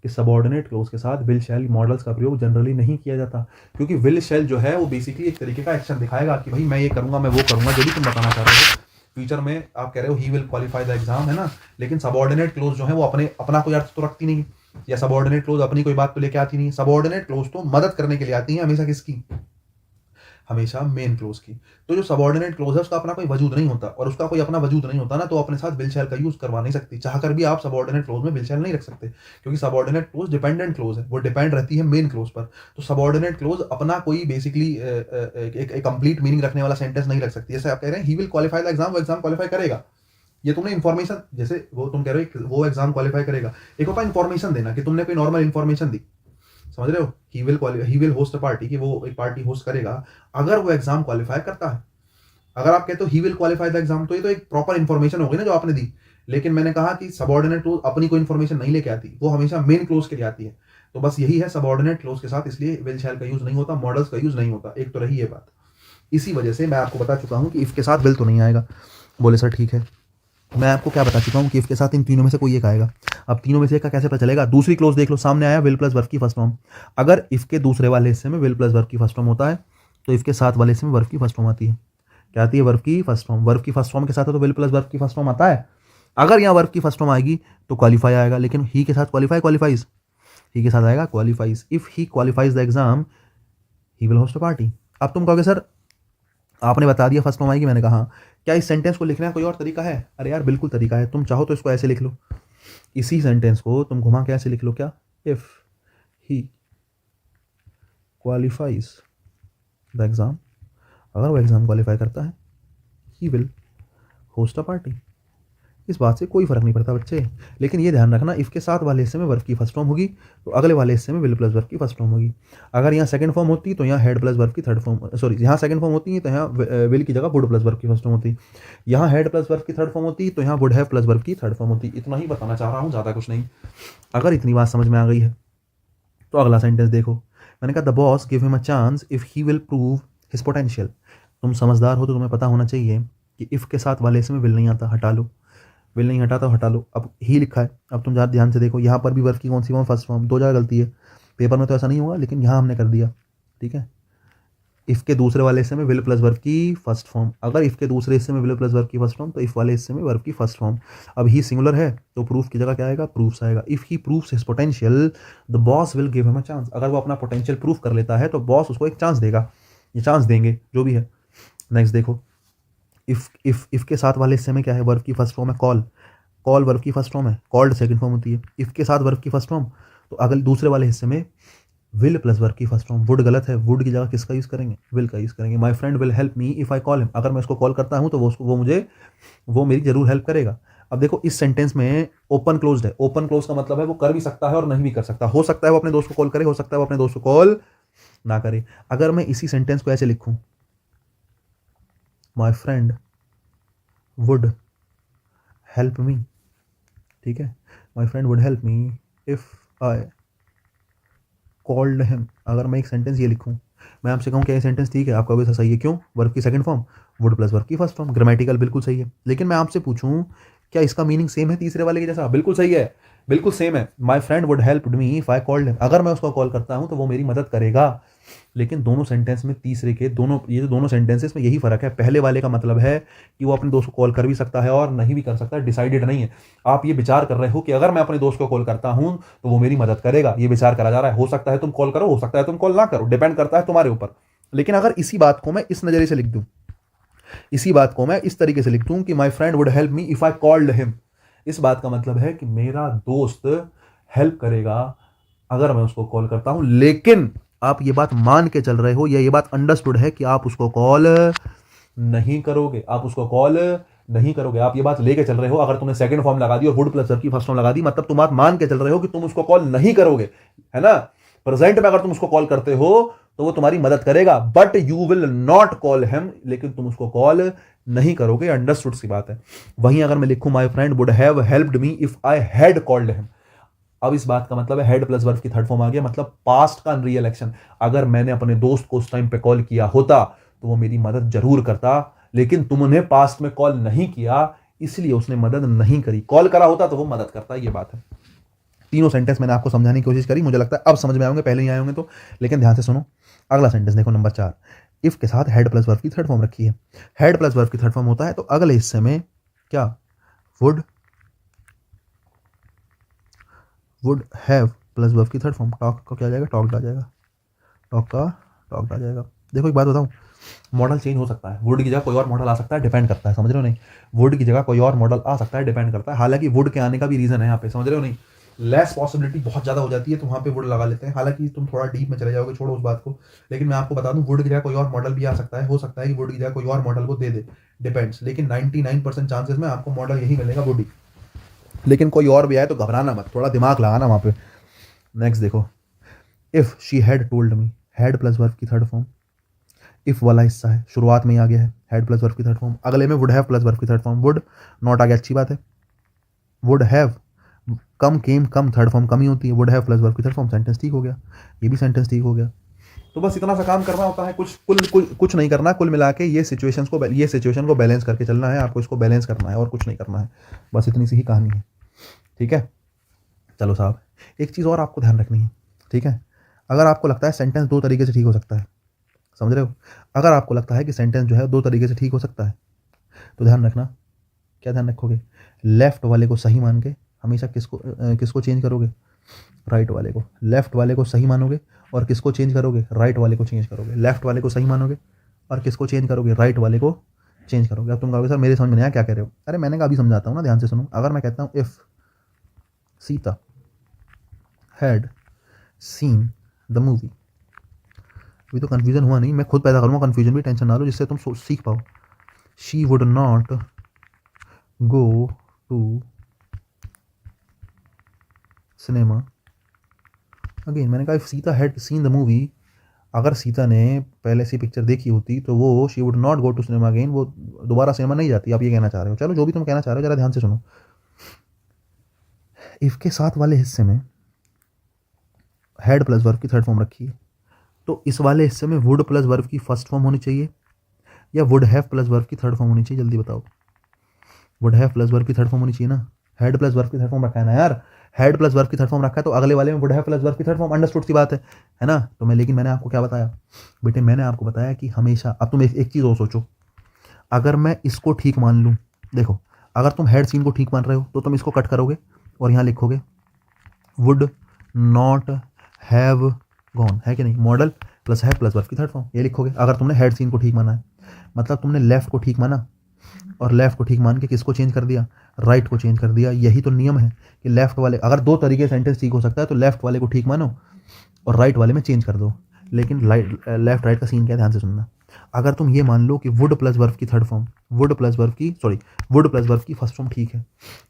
कि सबऑर्डिनेट क्लोज के साथ विल शैल मॉडल्स का प्रयोग जनरली नहीं किया जाता, क्योंकि विल शैल जो है वो बेसिकली एक तरीके का एक्शन दिखाएगा कि भाई मैं ये करूंगा, मैं वो करूंगा, जो भी तुम बताना चाह रहे हो। फ्यूचर में आप कह रहे हो he will qualify the exam, है ना, लेकिन सबऑर्डिनेट क्लोज जो है वो अपना कोई अर्थ तो रखती नहीं, या सबऑर्डिनेट क्लोज अपनी कोई बात तो लेके आती नहीं। सबऑर्डिनेट क्लोज तो मदद करने के लिए आती है हमेशा, किसकी? हमेशा मेन क्लोज की। तो जो सबऑर्डिनेट क्लोज है उसका अपना कोई वजूद नहीं होता, और उसका कोई अपना वजूद नहीं होता ना, तो अपने साथ विल शैल का यूज करवा नहीं सकती। चाहकर भी आप सबऑर्डिनेट क्लोज में विल शैल नहीं रख सकते, क्योंकि सबऑर्डिनेट क्लोज डिपेंडेंट क्लोज है, वो डिपेंड रहती है मेन क्लोज पर। तो सबऑर्डिनेट क्लोज अपना कोई बेसिकली एक कंप्लीट मीनिंग रखने वाला सेंटेंस नहीं रख सकती। जैसे आप कह रहे हैं he will qualify the exam, वो एग्जाम क्वालिफाई करेगा। ये तुमने इन्फॉर्मेशन, जैसे वो तुम कह रहे हो वो एग्जाम क्वालिफाई करेगा, एक होता है इन्फॉर्मेशन देना कि तुमने कोई नॉर्मल इन्फॉर्मेशन दी, समझ रहे हो? He will host a party, कि वो एक पार्टी होस्ट करेगा अगर वो एग्जाम क्वालिफाई करता है। अगर आप कहते हो he will qualify the exam, तो ये तो एक प्रॉपर इन्फॉर्मेशन होगी ना जो आपने दी। लेकिन मैंने कहा कि सबऑर्डिनेट क्लोज अपनी कोई इन्फॉर्मेशन नहीं लेके आती, वो हमेशा मेन क्लोज के लिए आती है। तो बस यही है सबऑर्डिनेट क्लोज के साथ, इसलिए विल शैल का यूज नहीं होता, मॉडल्स का यूज नहीं होता। एक तो रही ये बात। इसी वजह से मैं आपको बता चुका हूं कि इफ के साथ विल तो नहीं आएगा। बोले सर ठीक है, मैं आपको क्या बता चुका हूँ कि इफ के साथ इन तीनों में से कोई एक आएगा। अब तीनों में से एक का कैसे पता चलेगा? दूसरी क्लोज देख लो, सामने आया विल प्लस वर्ब की फर्स्ट फॉर्म। अगर इफ के दूसरे वाले हिस्से में विल प्लस वर्ब की फर्स्ट फॉर्म होता है, तो इफ के साथ वाले हिस्से में वर्ब की फर्स्ट फॉर्म आती है। क्या आती है? वर्ब की फर्स्ट फॉर्म। वर्ब की फर्स्ट फॉर्म के साथ है तो विल प्लस वर्ब की फर्स्ट फॉर्म आता है। अगर यहाँ वर्ब की फर्स्ट फॉर्म आएगी तो क्वालिफाई आएगा, लेकिन ही के साथ क्वालिफाइज, ही के साथ आएगा qualifies. If he qualifies the exam he will host a party. अब तुम कहोगे सर आपने बता दिया फर्स्ट फॉर्म आएगी, मैंने कहा क्या इस सेंटेंस को लिखने का कोई और तरीका है? अरे यार बिल्कुल तरीका है। तुम चाहो तो इसको ऐसे लिख लो, इसी सेंटेंस को तुम घुमा के ऐसे लिख लो, क्या? If he qualifies the exam, अगर वो एग्जाम क्वालिफाई करता है, he will host a party. इस बात से कोई फर्क नहीं पड़ता बच्चे, लेकिन ये ध्यान रखना इफ के साथ वाले हिस्से में वर्ब की फर्स्ट फॉर्म होगी तो अगले वाले हिस्से में विल प्लस वर्ब की फर्स्ट फॉर्म होगी। अगर यहाँ सेकंड फॉर्म होती तो यहाँ हेड प्लस वर्ब की थर्ड फॉर्म, सॉरी यहाँ सेकंड फॉर्म होती है तो यहाँ विल की जगह वुड प्लस वर्ब की फर्स्ट फॉर्म होती। यहाँ हेड प्लस वर्ब की थर्ड फॉर्म होती तो यहाँ वुड हैव प्लस वर्ब की थर्ड फॉर्म होती। इतना ही बताना चाह रहा हूँ, ज़्यादा कुछ नहीं। अगर इतनी बात समझ में आ गई है तो अगला सेंटेंस देखो। मैंने कहा the boss give him a chance if he will prove his potential. तुम समझदार हो तो तुम्हें पता होना चाहिए कि इफ के साथ वाले में विल नहीं आता, हटा लो। विल नहीं हटा तो हटा लो। अब ही लिखा है, अब तुम ज़्यादा ध्यान से देखो, यहाँ पर भी वर्ब की कौन सी फॉर्म? First form. दो जगह गलती है, पेपर में तो ऐसा नहीं होगा लेकिन यहाँ हमने कर दिया, ठीक है। इफ़ के दूसरे वाले हिस्से में विल प्लस वर्ब की फर्स्ट फॉर्म, अगर इफ़ के दूसरे हिस्से में विल प्लस वर्ब की फर्स्ट फॉर्म तो इफ़ वाले हिस्से में वर्ब की फर्स्ट फॉर्म। अब ही सिंगुलर है तो प्रूफ की जगह क्या आएगा, प्रूफ्स आएगा। If he proves his potential the boss will give him a chance, अगर वो अपना पोटेंशियल प्रूफ कर लेता है तो बॉस उसको एक चांस देगा, ये चांस देंगे जो भी है। नेक्स्ट देखो, इफ़ के साथ वाले हिस्से में क्या है, वर्ब की फर्स्ट फॉर्म है कॉल, कॉल वर्ब की फर्स्ट फॉर्म है, कॉल्ड सेकंड फॉर्म होती है। इफ़ के साथ वर्ब की फर्स्ट फॉर्म, तो अगर दूसरे वाले हिस्से में विल प्लस वर्ब की फर्स्ट फॉर्म, वुड गलत है, वुड की जगह किसका यूज़ करेंगे, विल का यूज़ करेंगे। My friend will help me if I call him, अगर मैं उसको कॉल करता हूँ तो वो मेरी जरूर हेल्प करेगा। अब देखो इस सेंटेंस में ओपन क्लोज्ड है, ओपन क्लोज का मतलब है वो कर भी सकता है और नहीं भी कर सकता, हो सकता है वो अपने दोस्त को कॉल करे, हो सकता है वो अपने दोस्त को कॉल ना करे। अगर मैं इसी सेंटेंस को ऐसे लिखूं, my friend would help me, ठीक है, my friend would help me if I called him, अगर मैं एक सेंटेंस ये लिखूं, मैं आपसे कहूं क्या ये सेंटेंस ठीक है, आपका भी सही है, क्यों, वर्ब की second form, would plus verb की फर्स्ट फॉर्म, ग्रामेटिकल बिल्कुल सही है। लेकिन मैं आपसे पूछूं क्या इसका मीनिंग सेम है तीसरे वाले के जैसा, बिल्कुल सही है, बिल्कुल सेम है। My friend would help me if I called him, अगर मैं उसको कॉल करता हूं तो वो मेरी मदद करेगा। लेकिन दोनों सेंटेंस में तीसरे के दोनों, ये जो दोनों सेंटेंसेस में यही फर्क है, पहले वाले का मतलब है कि वो अपने दोस्त को कॉल कर भी सकता है और नहीं भी कर सकता, डिसाइडेड नहीं है। आप ये विचार कर रहे हो कि अगर मैं अपने दोस्त को कॉल करता हूं तो वो मेरी मदद करेगा, ये विचार करा जा रहा है। हो सकता है तुम कॉल करो, हो सकता है तुम कॉल ना करो, डिपेंड करता है तुम्हारे ऊपर। लेकिन अगर इसी बात को मैं इस नजरिए से लिख दूं, इसी बात को मैं इस तरीके से लिख दूं कि my friend would help me if I called him, इस बात का मतलब है कि मेरा दोस्त हेल्प करेगा अगर मैं उसको कॉल करता हूं। लेकिन आप ये बात मान के चल रहे हो या ये बात अंडरस्टूड है कि आप उसको कॉल नहीं करोगे, आप उसको कॉल नहीं करोगे, आप ये बात लेके चल रहे हो। अगर तुमने सेकंड फॉर्म लगा दी और वुड प्लस वर्ब की फर्स्ट फॉर्म लगा दी, मतलब तुम बात मान के चल रहे हो कि तुम उसको कॉल नहीं करोगे, है ना। प्रेजेंट में अगर तुम उसको कॉल करते हो तो वो तुम्हारी मदद करेगा, but you will not call him, लेकिन तुम उसको कॉल नहीं करोगे, अंडरस्टूड सी बात है। वहीं अगर मैं लिखूं my friend would have helped me if I had called him, अब इस बात का मतलब है हेड प्लस वर्ब की थर्ड फॉर्म आ गया, मतलब पास्ट का रियल एक्शन। अगर मैंने अपने दोस्त को उस टाइम पे कॉल किया होता तो वो मेरी मदद जरूर करता, लेकिन तुमने पास्ट में कॉल नहीं किया इसलिए उसने मदद नहीं करी, कॉल करा होता तो वो मदद करता, ये बात है। तीनों सेंटेंस मैंने आपको समझाने की कोशिश करी, मुझे लगता है अब समझ में आएंगे, पहले नहीं आए होंगे तो। लेकिन ध्यान से सुनो, अगला सेंटेंस देखो नंबर 4, इफ के साथ हेड प्लस वर्ब की थर्ड फॉर्म रखी है। हेड प्लस वर्ब की थर्ड फॉर्म होता है तो अगले हिस्से में क्या, वुड हैव प्लस वर्ब की थर्ड फॉर्म, टॉक का क्या आ जाएगा, टॉक्ड आ जाएगा, टॉक्ड आ जाएगा। देखो एक बात बताऊं, मॉडल चेंज हो सकता है, वुड की जगह कोई और मॉडल आ सकता है, डिपेंड करता है, समझ रहे हो नहीं, वुड की जगह कोई और मॉडल आ सकता है, डिपेंड करता है। हालांकि वुड के आने का भी रीजन है यहाँ पे, समझ रहे हो नहीं, लेस पॉसिबिलिटी बहुत ज़्यादा हो जाती है तो वहाँ पे वुड लगा लेते हैं। हालांकि तुम थोड़ा डीप में चले जाओगे, छोड़ो उस बात को। लेकिन मैं आपको बता दूं वुड की जगह कोई और मॉडल भी आ सकता है, हो सकता है कि वुड की जगह कोई और मॉडल को दे दे, डिपेंड्स। लेकिन 99% चांसेस में आपको मॉडल यही मिलेगा, वुड ही। लेकिन कोई और भी आए तो घबराना मत, थोड़ा दिमाग लगाना वहाँ पे। नेक्स्ट देखो, if she had told me, had plus verb की थर्ड फॉर्म, इफ वाला हिस्सा है, शुरुआत में ही आ गया है हैड प्लस वर्ब की थर्ड फॉर्म, अगले में वुड हैव प्लस वर्ब की थर्ड फॉर्म, वुड नॉट आ गया, अच्छी बात है। Would have, come came, come third form come ही होती है, वुड हैव प्लस वर्ब की थर्ड फॉर्म, सेंटेंस ठीक हो गया, ये भी सेंटेंस ठीक हो गया। तो बस इतना सा काम करना होता है, कुछ नहीं करना, कुल मिला के ये सिचुएशन को बैलेंस करके चलना है आपको, इसको बैलेंस करना है और कुछ नहीं करना है, बस इतनी सी ही कहानी है, ठीक है। चलो साहब, एक चीज़ और आपको ध्यान रखनी है, ठीक है। अगर आपको लगता है सेंटेंस दो तरीके से ठीक हो सकता है, समझ रहे हो, अगर आपको लगता है कि सेंटेंस जो है दो तरीके से ठीक हो सकता है तो ध्यान रखना, क्या ध्यान रखोगे, लेफ्ट वाले को सही मान के हमेशा किसको चेंज करोगे, राइट वाले को। लेफ्ट वाले को सही मानोगे और किसको चेंज करोगे, राइट वाले को चेंज करोगे। लेफ्ट वाले को सही मानोगे और किसको चेंज करोगे, राइट वाले को चेंज करोगे। अब तुम कहोगे सर मेरे समझ में नहीं आया क्या कह रहे हो, अरे मैंने कहा अभी समझाता हूँ ना, ध्यान से सुनो। अगर मैं कहता हूँ if Sita had seen the movie, अभी तो कन्फ्यूजन हुआ नहीं, मैं खुद पैदा करूँगा कन्फ्यूजन भी, टेंशन ना लो, जिससे तुम सीख पाओ। She would not go to cinema again. मैंने कहा if Sita had seen the movie, अगर सीता ने पहले से पिक्चर देखी होती तो वो she would not go to cinema again, वो दोबारा सिनेमा नहीं जाती, आप ये कहना चाह रहे हो। चलो जो भी तुम कहना चाह रहे हो जरा ध्यान से सुनो। इफ के साथ वाले हिस्से में हैड प्लस वर्ब की थर्ड फॉर्म रखी है, तो इस वाले हिस्से में वुड प्लस वर्ब की फर्स्ट फॉर्म होनी चाहिए या वुड हैव प्लस वर्ब की थर्ड फॉर्म होनी चाहिए, जल्दी बताओ। वुड हैव प्लस वर्ब की थर्ड फॉर्म होनी चाहिए ना, हैड प्लस वर्ब की थर्ड फॉर्म रखा है ना यार, हैड प्लस वर्ब की थर्ड फॉर्म रखा है तो अगले वाले में वुड हैव प्लस वर्ब की थर्ड फॉर्म, अंडरस्टूड सी बात है ना। तो लेकिन मैंने आपको क्या बताया बेटे, मैंने आपको बताया कि हमेशा, अब तुम एक चीज़ और सोचो, अगर मैं इसको ठीक मान लूँ, देखो अगर तुम हेड सीन को ठीक मान रहे हो तो तुम इसको कट करोगे और यहाँ लिखोगे वुड नॉट हैव गॉन, है कि नहीं, model plus have plus verb की थर्ड फॉर्म, ये लिखोगे अगर तुमने हेड सीन को ठीक माना है। मतलब तुमने लेफ्ट को ठीक माना और लेफ्ट को ठीक मान के किसको चेंज कर दिया, राइट को चेंज कर दिया। यही तो नियम है कि लेफ्ट वाले, अगर दो तरीके से सेंटेंस ठीक हो सकता है तो लेफ्ट वाले को ठीक मानो और राइट वाले में चेंज कर दो। लेकिन लेफ्ट राइट का सीन क्या है, ध्यान से सुनना। अगर तुम ये मान लो कि वुड प्लस वर्ब की third form, would plus verb की फर्स्ट फॉर्म ठीक है,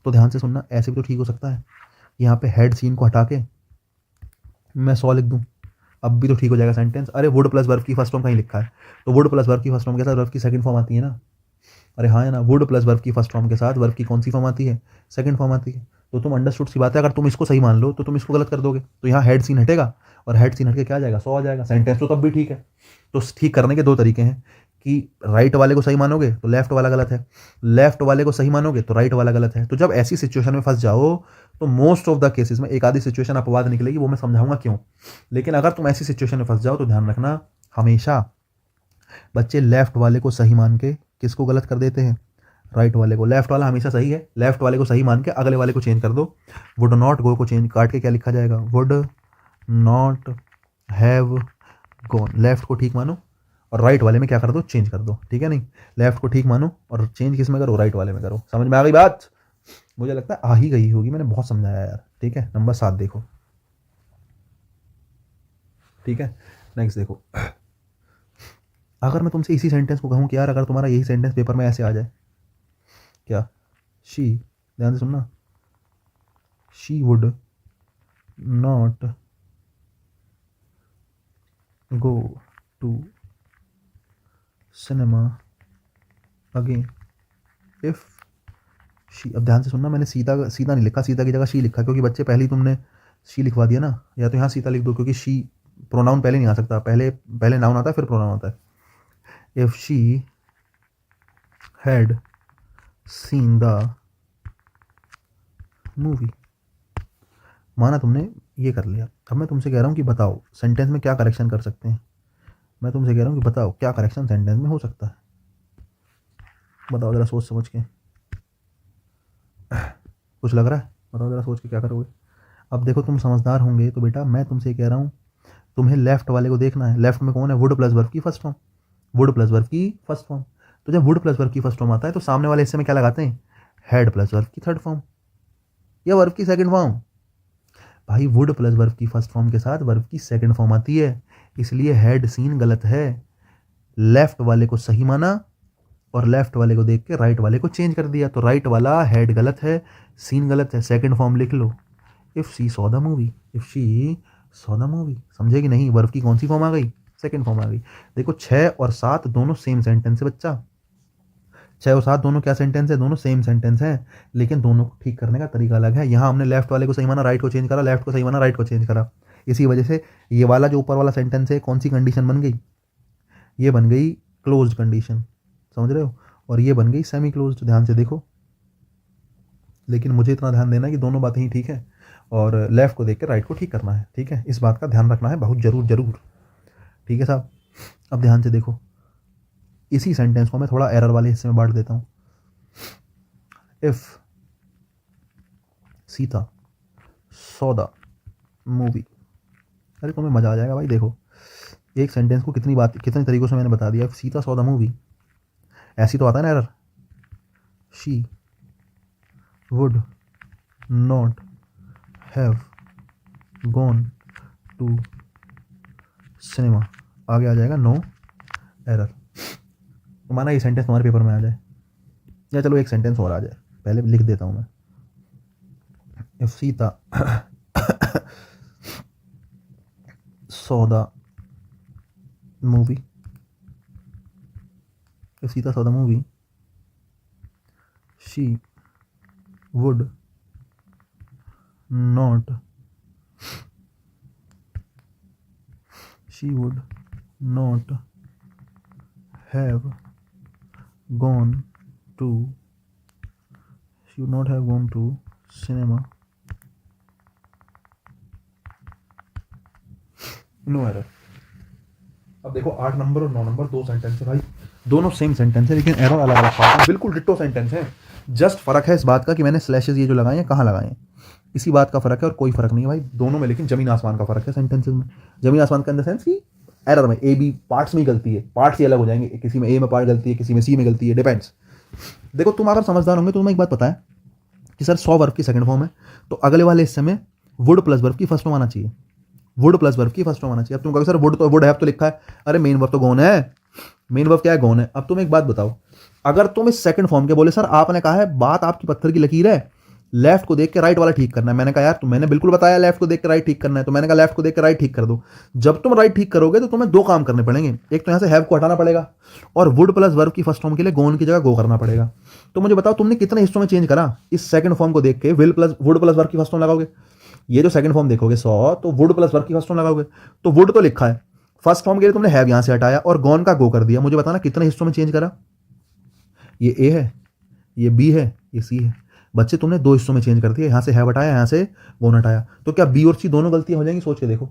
तो ध्यान से सुनना, ऐसे भी तो ठीक हो सकता है। यहाँ पे हेड सीन को हटा के मैं 100 लिख दूँ, अब भी तो ठीक हो जाएगा सेंटेंस। अरे वुड प्लस वर्ब की फर्स्ट फॉर्म कहीं लिखा है, तो वुड प्लस वर्ब की फर्स्ट फॉर्म के साथ वर्ब की सेकंड फॉर्म आती है ना। अरे हाँ है ना, वुड प्लस वर्ब की फर्स्ट फॉर्म के साथ वर्ब की कौन सी फॉर्म आती है, सेकंड फॉर्म आती है। तो तुम अंडरस्टूड सी बात है, अगर तुम इसको सही मान लो तो तुम इसको गलत कर दोगे, तो यहाँ हेड सीन हटेगा और हेड सीन हट के क्या आ जाएगा, 100 आ जाएगा, सेंटेंस तो तब भी ठीक है। तो ठीक करने के दो तरीके हैं कि राइट वाले को सही मानोगे तो लेफ्ट वाला गलत है, लेफ्ट वाले को सही मानोगे तो राइट वाला गलत है। तो जब ऐसी सिचुएशन में फंस जाओ तो मोस्ट ऑफ द केसेस में, एक आधी सिचुएशन अपवाद निकलेगी, वो मैं समझाऊंगा क्यों, लेकिन अगर तुम ऐसी सिचुएशन में फंस जाओ तो ध्यान रखना, हमेशा बच्चे लेफ्ट वाले को सही मान के किसको गलत कर देते हैं, राइट वाले को। लेफ्ट वाला हमेशा सही है, लेफ्ट वाले को सही मान के अगले वाले को चेंज कर दो। वुड नॉट गो को चेंज काट के क्या लिखा जाएगा, would not have gone. Left को ठीक मानो और राइट वाले में क्या कर दो, चेंज कर दो, ठीक है नहीं, लेफ्ट को ठीक मानो और चेंज किस में करो, राइट वाले में करो। समझ में आ गई बात, मुझे लगता है आ ही गई होगी, मैंने बहुत समझाया यार, ठीक है। नंबर 7 देखो, ठीक है। नेक्स्ट देखो, अगर मैं तुमसे इसी सेंटेंस को कहूँ कि यार अगर तुम्हारा यही सेंटेंस पेपर में ऐसे आ जाए, क्या, शी, ध्यान से सुनना, she would not go to cinema again if she. अब ध्यान से सुनना, मैंने सीधा सीधा नहीं लिखा, सीधा की जगह शी लिखा, क्योंकि बच्चे पहले ही तुमने शी लिखवा दिया ना, या तो यहाँ सीधा लिख दो, क्योंकि शी प्रोनाउन पहले नहीं आ सकता, पहले नाउन आता है फिर प्रोनाउन आता है। If she had seen the movie, माना तुमने ये कर लिया। अब मैं तुमसे कह रहा हूँ कि बताओ सेंटेंस में क्या करेक्शन कर सकते हैं, मैं तुमसे कह रहा हूँ कि बताओ क्या करेक्शन सेंटेंस में हो सकता है, बताओ ज़रा सोच समझ के, कुछ लग रहा है, बताओ ज़रा सोच के क्या करोगे। अब देखो तुम समझदार होंगे तो बेटा मैं तुमसे कह रहा हूँ, तुम्हें लेफ्ट वाले को देखना है। लेफ्ट में कौन है, वुड प्लस वर्ब की first form, would plus verb की फर्स्ट फॉर्म। तो जब वुड प्लस वर्ब की फर्स्ट फॉर्म आता है तो सामने वाले हिस्से में क्या लगाते हैं, हेड प्लस वर्ब की थर्ड फॉर्म या वर्ब की सेकंड फॉर्म। भाई वुड प्लस वर्ब की फर्स्ट फॉर्म के साथ वर्ब की सेकंड फॉर्म आती है, इसलिए हेड सीन गलत है। लेफ्ट वाले को सही माना और लेफ्ट वाले को देख के राइट वाले को चेंज कर दिया, तो राइट वाला हेड गलत है, सीन गलत है, सेकंड फॉर्म लिख लो, if she saw the movie, if she saw the movie. समझेगी नहीं, वर्ब की कौन सी फॉर्म आ गई, सेकंड फॉर्म आ गई। देखो 6 और 7 दोनों सेम सेंटेंस है बच्चा, 6 और 7 दोनों क्या सेंटेंस है, दोनों सेम सेंटेंस है, लेकिन दोनों को ठीक करने का तरीका अलग है। यहाँ हमने लेफ्ट वाले को सही माना, राइट को चेंज करा, लेफ्ट को सही माना, राइट को चेंज करा। इसी वजह से ये वाला जो ऊपर वाला सेंटेंस है, कौन सी कंडीशन बन गई, ये बन गई क्लोज्ड कंडीशन, समझ रहे हो, और ये बन गई सेमी क्लोज्ड। ध्यान से देखो, लेकिन मुझे इतना ध्यान देना है कि दोनों बातें ही ठीक है और लेफ्ट को देख के राइट को ठीक करना है, ठीक है, इस बात का ध्यान रखना है बहुत जरूर, ठीक है साहब। अब ध्यान से देखो, इसी सेंटेंस को मैं थोड़ा एरर वाले हिस्से में बांट देता हूँ। If Sita saw the movie, अरे तुम्हें मजा आ जाएगा भाई। देखो एक सेंटेंस को कितने तरीकों से मैंने बता दिया। If Sita saw the movie, ऐसी तो आता है ना error, she would not have gone to cinema, आगे आ जाएगा नो एरर। तो माना ये सेंटेंस तुम्हारे पेपर में आ जाए, या चलो एक सेंटेंस और आ जाए, पहले लिख देता हूँ मैं। If Sita saw the movie, if Sita saw the movie she would not have gone to she would not have gone to cinema, no error. अब देखो 8 नंबर और 9 नंबर दो सेंटेंस है भाई, दोनों सेम सेंटेंस है लेकिन एरर अलग अलग पार्ट है, बिल्कुल डिट्टो सेंटेंस है। जस्ट फर्क है इस बात का कि मैंने स्लैशेस ये जो लगाए हैं कहाँ लगाए हैं, इसी बात का फर्क है और कोई फर्क नहीं है भाई दोनों में, लेकिन जमीन आसमान का फर्क है सेंटेंसेस में। जमीन आसमान का इन द सेंस कि एरर में ए बी पार्ट्स में ही गलती है, पार्ट्स ही अलग हो जाएंगे, किसी में ए में पार्ट गलती है, किसी में सी में गलती है, डिपेंड्स। देखो तुम अगर समझदार होंगे तो तुम्हें एक बात पता है कि सर 100 वर्ब की सेकंड फॉर्म है, तो अगले वाले हिस्से में वुड प्लस वर्ब की फर्स्ट फॉर्म आना चाहिए, वुड प्लस वर्ब की फर्स्ट फॉर्म आना चाहिए। अब तुम कहोगे सर वुड तो वुड हैव तो लिखा है, अरे मेन वर्ब तो गोन है, मेन वर्ब क्या है, गोन है। अब तुम एक बात बताओ, अगर तुम इस सेकंड फॉर्म के बोले सर आपने कहा है बात आपकी पत्थर की लकीर है, लेफ्ट को देख के राइट वाला ठीक करना है, मैंने कहा यार तो मैंने बिल्कुल बताया लेफ्ट को देख के राइट ठीक करना है, तो मैंने कहा लेफ्ट को देख के राइट ठीक कर दो। जब तुम राइट ठीक करोगे तो तुम्हें दो काम करने पड़ेंगे, एक तो यहां से हैव को हटाना पड़ेगा और वुड प्लस वर्ब की फर्स्ट फॉर्म के लिए गोन की जगह गो करना पड़ेगा। तो मुझे बताओ तुमने कितने हिस्सों में चेंज करा, इस सेकंड फॉर्म को देख के will plus would plus verb की फर्स्ट फॉर्म लगाओगे, ये जो सेकंड फॉर्म देखोगे 100 तो वुड प्लस वर्ब की फर्स्ट फॉर्म लगाओगे, तो वुड तो लिखा है, फर्स्ट फॉर्म के लिए तुमने हैव यहां से हटाया और गॉन का गो कर दिया। मुझे बताना कितने हिस्सों में चेंज करा, ये ए है, ये बी है, ये सी है, बच्चे तुमने दो हिस्सों में चेंज कर दिया, यहां से हैव हटाया, यहां से गोन हटाया, तो क्या बी और सी दोनों गलतियां हो जाएंगी, सोच के देखो।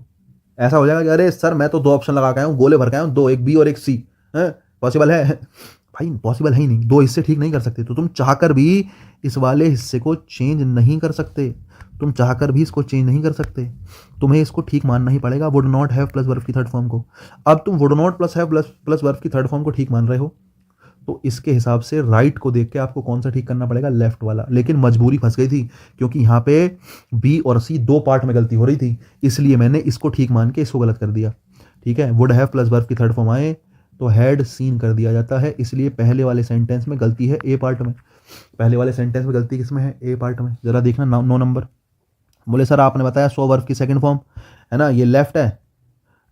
ऐसा हो जाएगा कि अरे सर मैं तो दो ऑप्शन लगा के आया हूं, गोले भर के आया हूं, दो, एक बी और एक सी, पॉसिबल है भाई, पॉसिबल है ही नहीं, दो हिस्से ठीक नहीं कर सकते, तो तुम चाहकर भी इस वाले हिस्से को चेंज नहीं कर सकते, तुम चाहकर भी इसको चेंज नहीं कर सकते, तुम्हें इसको ठीक मानना ही पड़ेगा, would not have plus verb की थर्ड फॉर्म को। अब तुम would not plus have plus verb की थर्ड फॉर्म को ठीक मान रहे हो, तो इसके हिसाब से राइट को देख के आपको कौन सा ठीक करना पड़ेगा, लेफ्ट वाला। लेकिन मजबूरी फंस गई थी क्योंकि यहाँ पे बी और सी दो पार्ट में गलती हो रही थी, इसलिए मैंने इसको ठीक मान के इसको गलत कर दिया। ठीक है, वुड हैव प्लस वर्ब की थर्ड फॉर्म आए तो हैड सीन कर दिया जाता है, इसलिए पहले वाले सेंटेंस में गलती है ए पार्ट में, पहले वाले सेंटेंस में गलती किसमें है, ए पार्ट में। जरा देखना 9 नंबर, बोले सर आपने बताया 100 वर्ब की सेकंड फॉर्म है ना, ये लेफ्ट है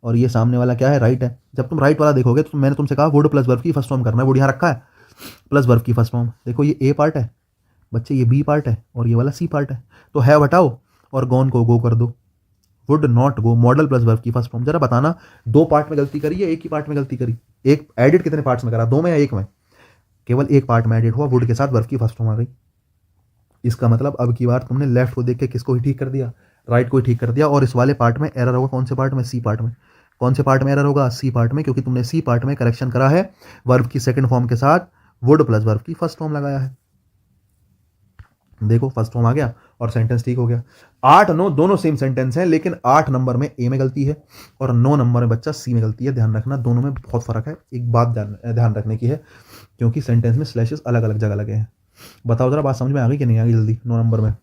और ये सामने वाला क्या है, राइट है। जब तुम राइट वाला देखोगे तो मैंने तुमसे कहा वुड प्लस वर्ब की फर्स्ट फॉर्म करना है, वुड यहाँ रखा है प्लस वर्ब की फर्स्ट फॉर्म, देखो ये ए पार्ट है बच्चे, ये बी पार्ट है और ये वाला सी पार्ट है, तो हैव हटाओ और गॉन को गो कर दो, would not go model plus verb की फर्स्ट फॉर्म। जरा बताना दो पार्ट में गलती करी या एक ही पार्ट में गलती करी, एक एडिट कितने पार्ट्स में करा, दो में या एक में, केवल एक पार्ट में एडिट हुआ, वुड के साथ वर्ब की फर्स्ट फॉर्म आ गई। इसका मतलब अब की बार तुमने लेफ्ट को देख के किसको ही ठीक कर दिया, राइट को ही ठीक कर दिया, और इस वाले पार्ट में एरर होगा कौन से पार्ट में, सी पार्ट में। कौन से पार्ट में एरर होगा, सी पार्ट में, क्योंकि तुमने सी पार्ट में करेक्शन करा है, वर्ब की सेकंड फॉर्म के साथ वुड प्लस वर्ब की फर्स्ट फॉर्म लगाया है। देखो फर्स्ट फॉर्म आ गया और सेंटेंस ठीक हो गया। 8 9 दोनों सेम सेंटेंस हैं, लेकिन 8 नंबर में ए में गलती है और 9 नंबर में बच्चा सी में गलती है। ध्यान रखना दोनों में बहुत फर्क है, एक बात ध्यान रखने की है, क्योंकि सेंटेंस में स्लैशेस अलग अलग जगह लगे हैं। बताओ जरा बात समझ में आ गई कि नहीं आ गई, जल्दी 9 नंबर में,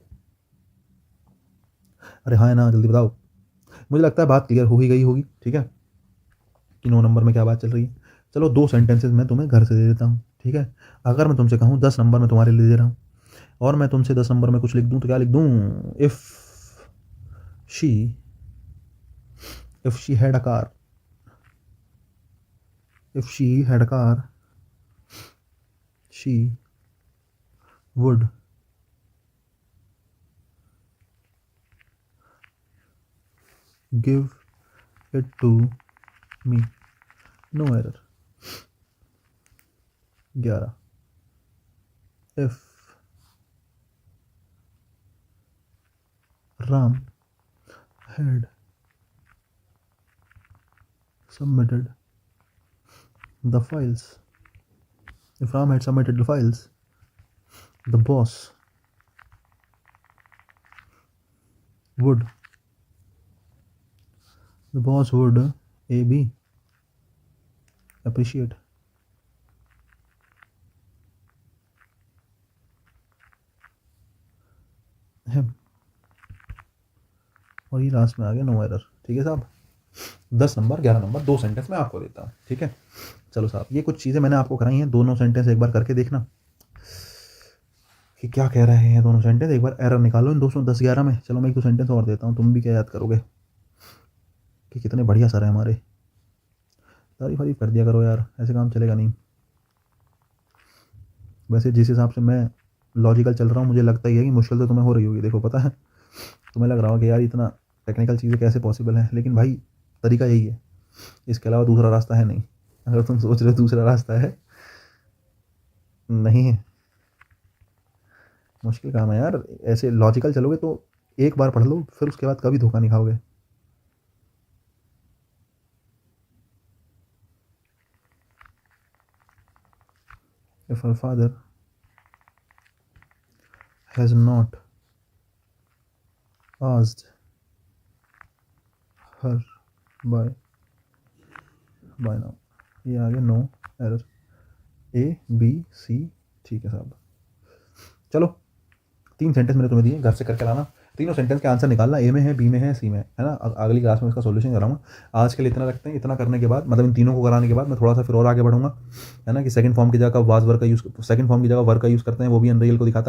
अरे हाँ है ना, जल्दी बताओ। मुझे लगता है बात क्लियर हो ही गई होगी, ठीक है, कि 9 नंबर में क्या बात चल रही है। चलो दो सेंटेंसेस मैं तुम्हें घर से दे देता हूँ, ठीक है। अगर मैं तुमसे कहूँ 10 नंबर में तुम्हारे लिए दे रहा हूँ और मैं तुमसे 10 नंबर में कुछ लिख दूँ तो क्या लिख दूँ, if she had a car, if she had a car she would give it to me, no error. 11 if Ram had submitted the files, if Ram had submitted the files, the boss would AB appreciate him। और ये last में आ गया no error. ठीक है साहब, 10 number 11 number दो sentence मैं आपको देता हूँ, ठीक है। चलो साहब, ये कुछ चीज़ें मैंने आपको कराई हैं, दोनों सेंटेंस एक बार करके देखना कि क्या कह रहे हैं दोनों सेंटेंस, एक बार एरर निकालो इन 210 11 में। चलो मैं एक दो सेंटेंस और देता हूँ, तुम भी क्या याद करोगे कि कितने बढ़िया सर है हमारे। तारीफ कर दिया करो यार, ऐसे काम चलेगा नहीं। वैसे जिस हिसाब से मैं लॉजिकल चल रहा हूँ, मुझे लगता ही है कि मुश्किल तो तुम्हें हो रही होगी। देखो पता है, तुम्हें लग रहा होगा कि यार इतना टेक्निकल चीज़ें कैसे पॉसिबल है, लेकिन भाई तरीका यही है, इसके अलावा दूसरा रास्ता है नहीं। अगर तुम सोच रहे हो दूसरा रास्ता है, नहीं है, मुश्किल काम है यार, ऐसे लॉजिकल चलोगे तो एक बार पढ़ लो, फिर उसके बाद कभी धोखा नहीं खाओगे। If her father has not asked her by now, ये आ गया no error, A B C. ठीक है साहब, चलो 3 सेंटेंस मैंने तुम्हें दिए, घर से करके लाना, तीनों सेंटेंस के आंसर निकालना, ए में है, बी में है, सी में है ना। अगली क्लास में इसका सॉल्यूशन कराऊंगा। आज के लिए इतना रखते हैं। इतना करने के बाद, मतलब इन तीनों को कराने के बाद मैं थोड़ा सा फिर और आगे बढ़ूंगा, है ना, कि सेकंड फॉर्म की जगह वाज वर्क का यूज़, सेकंड फॉर्म की जगह वर्क का यूज़ करते हैं, वो भी अनरियल को दिखाता है।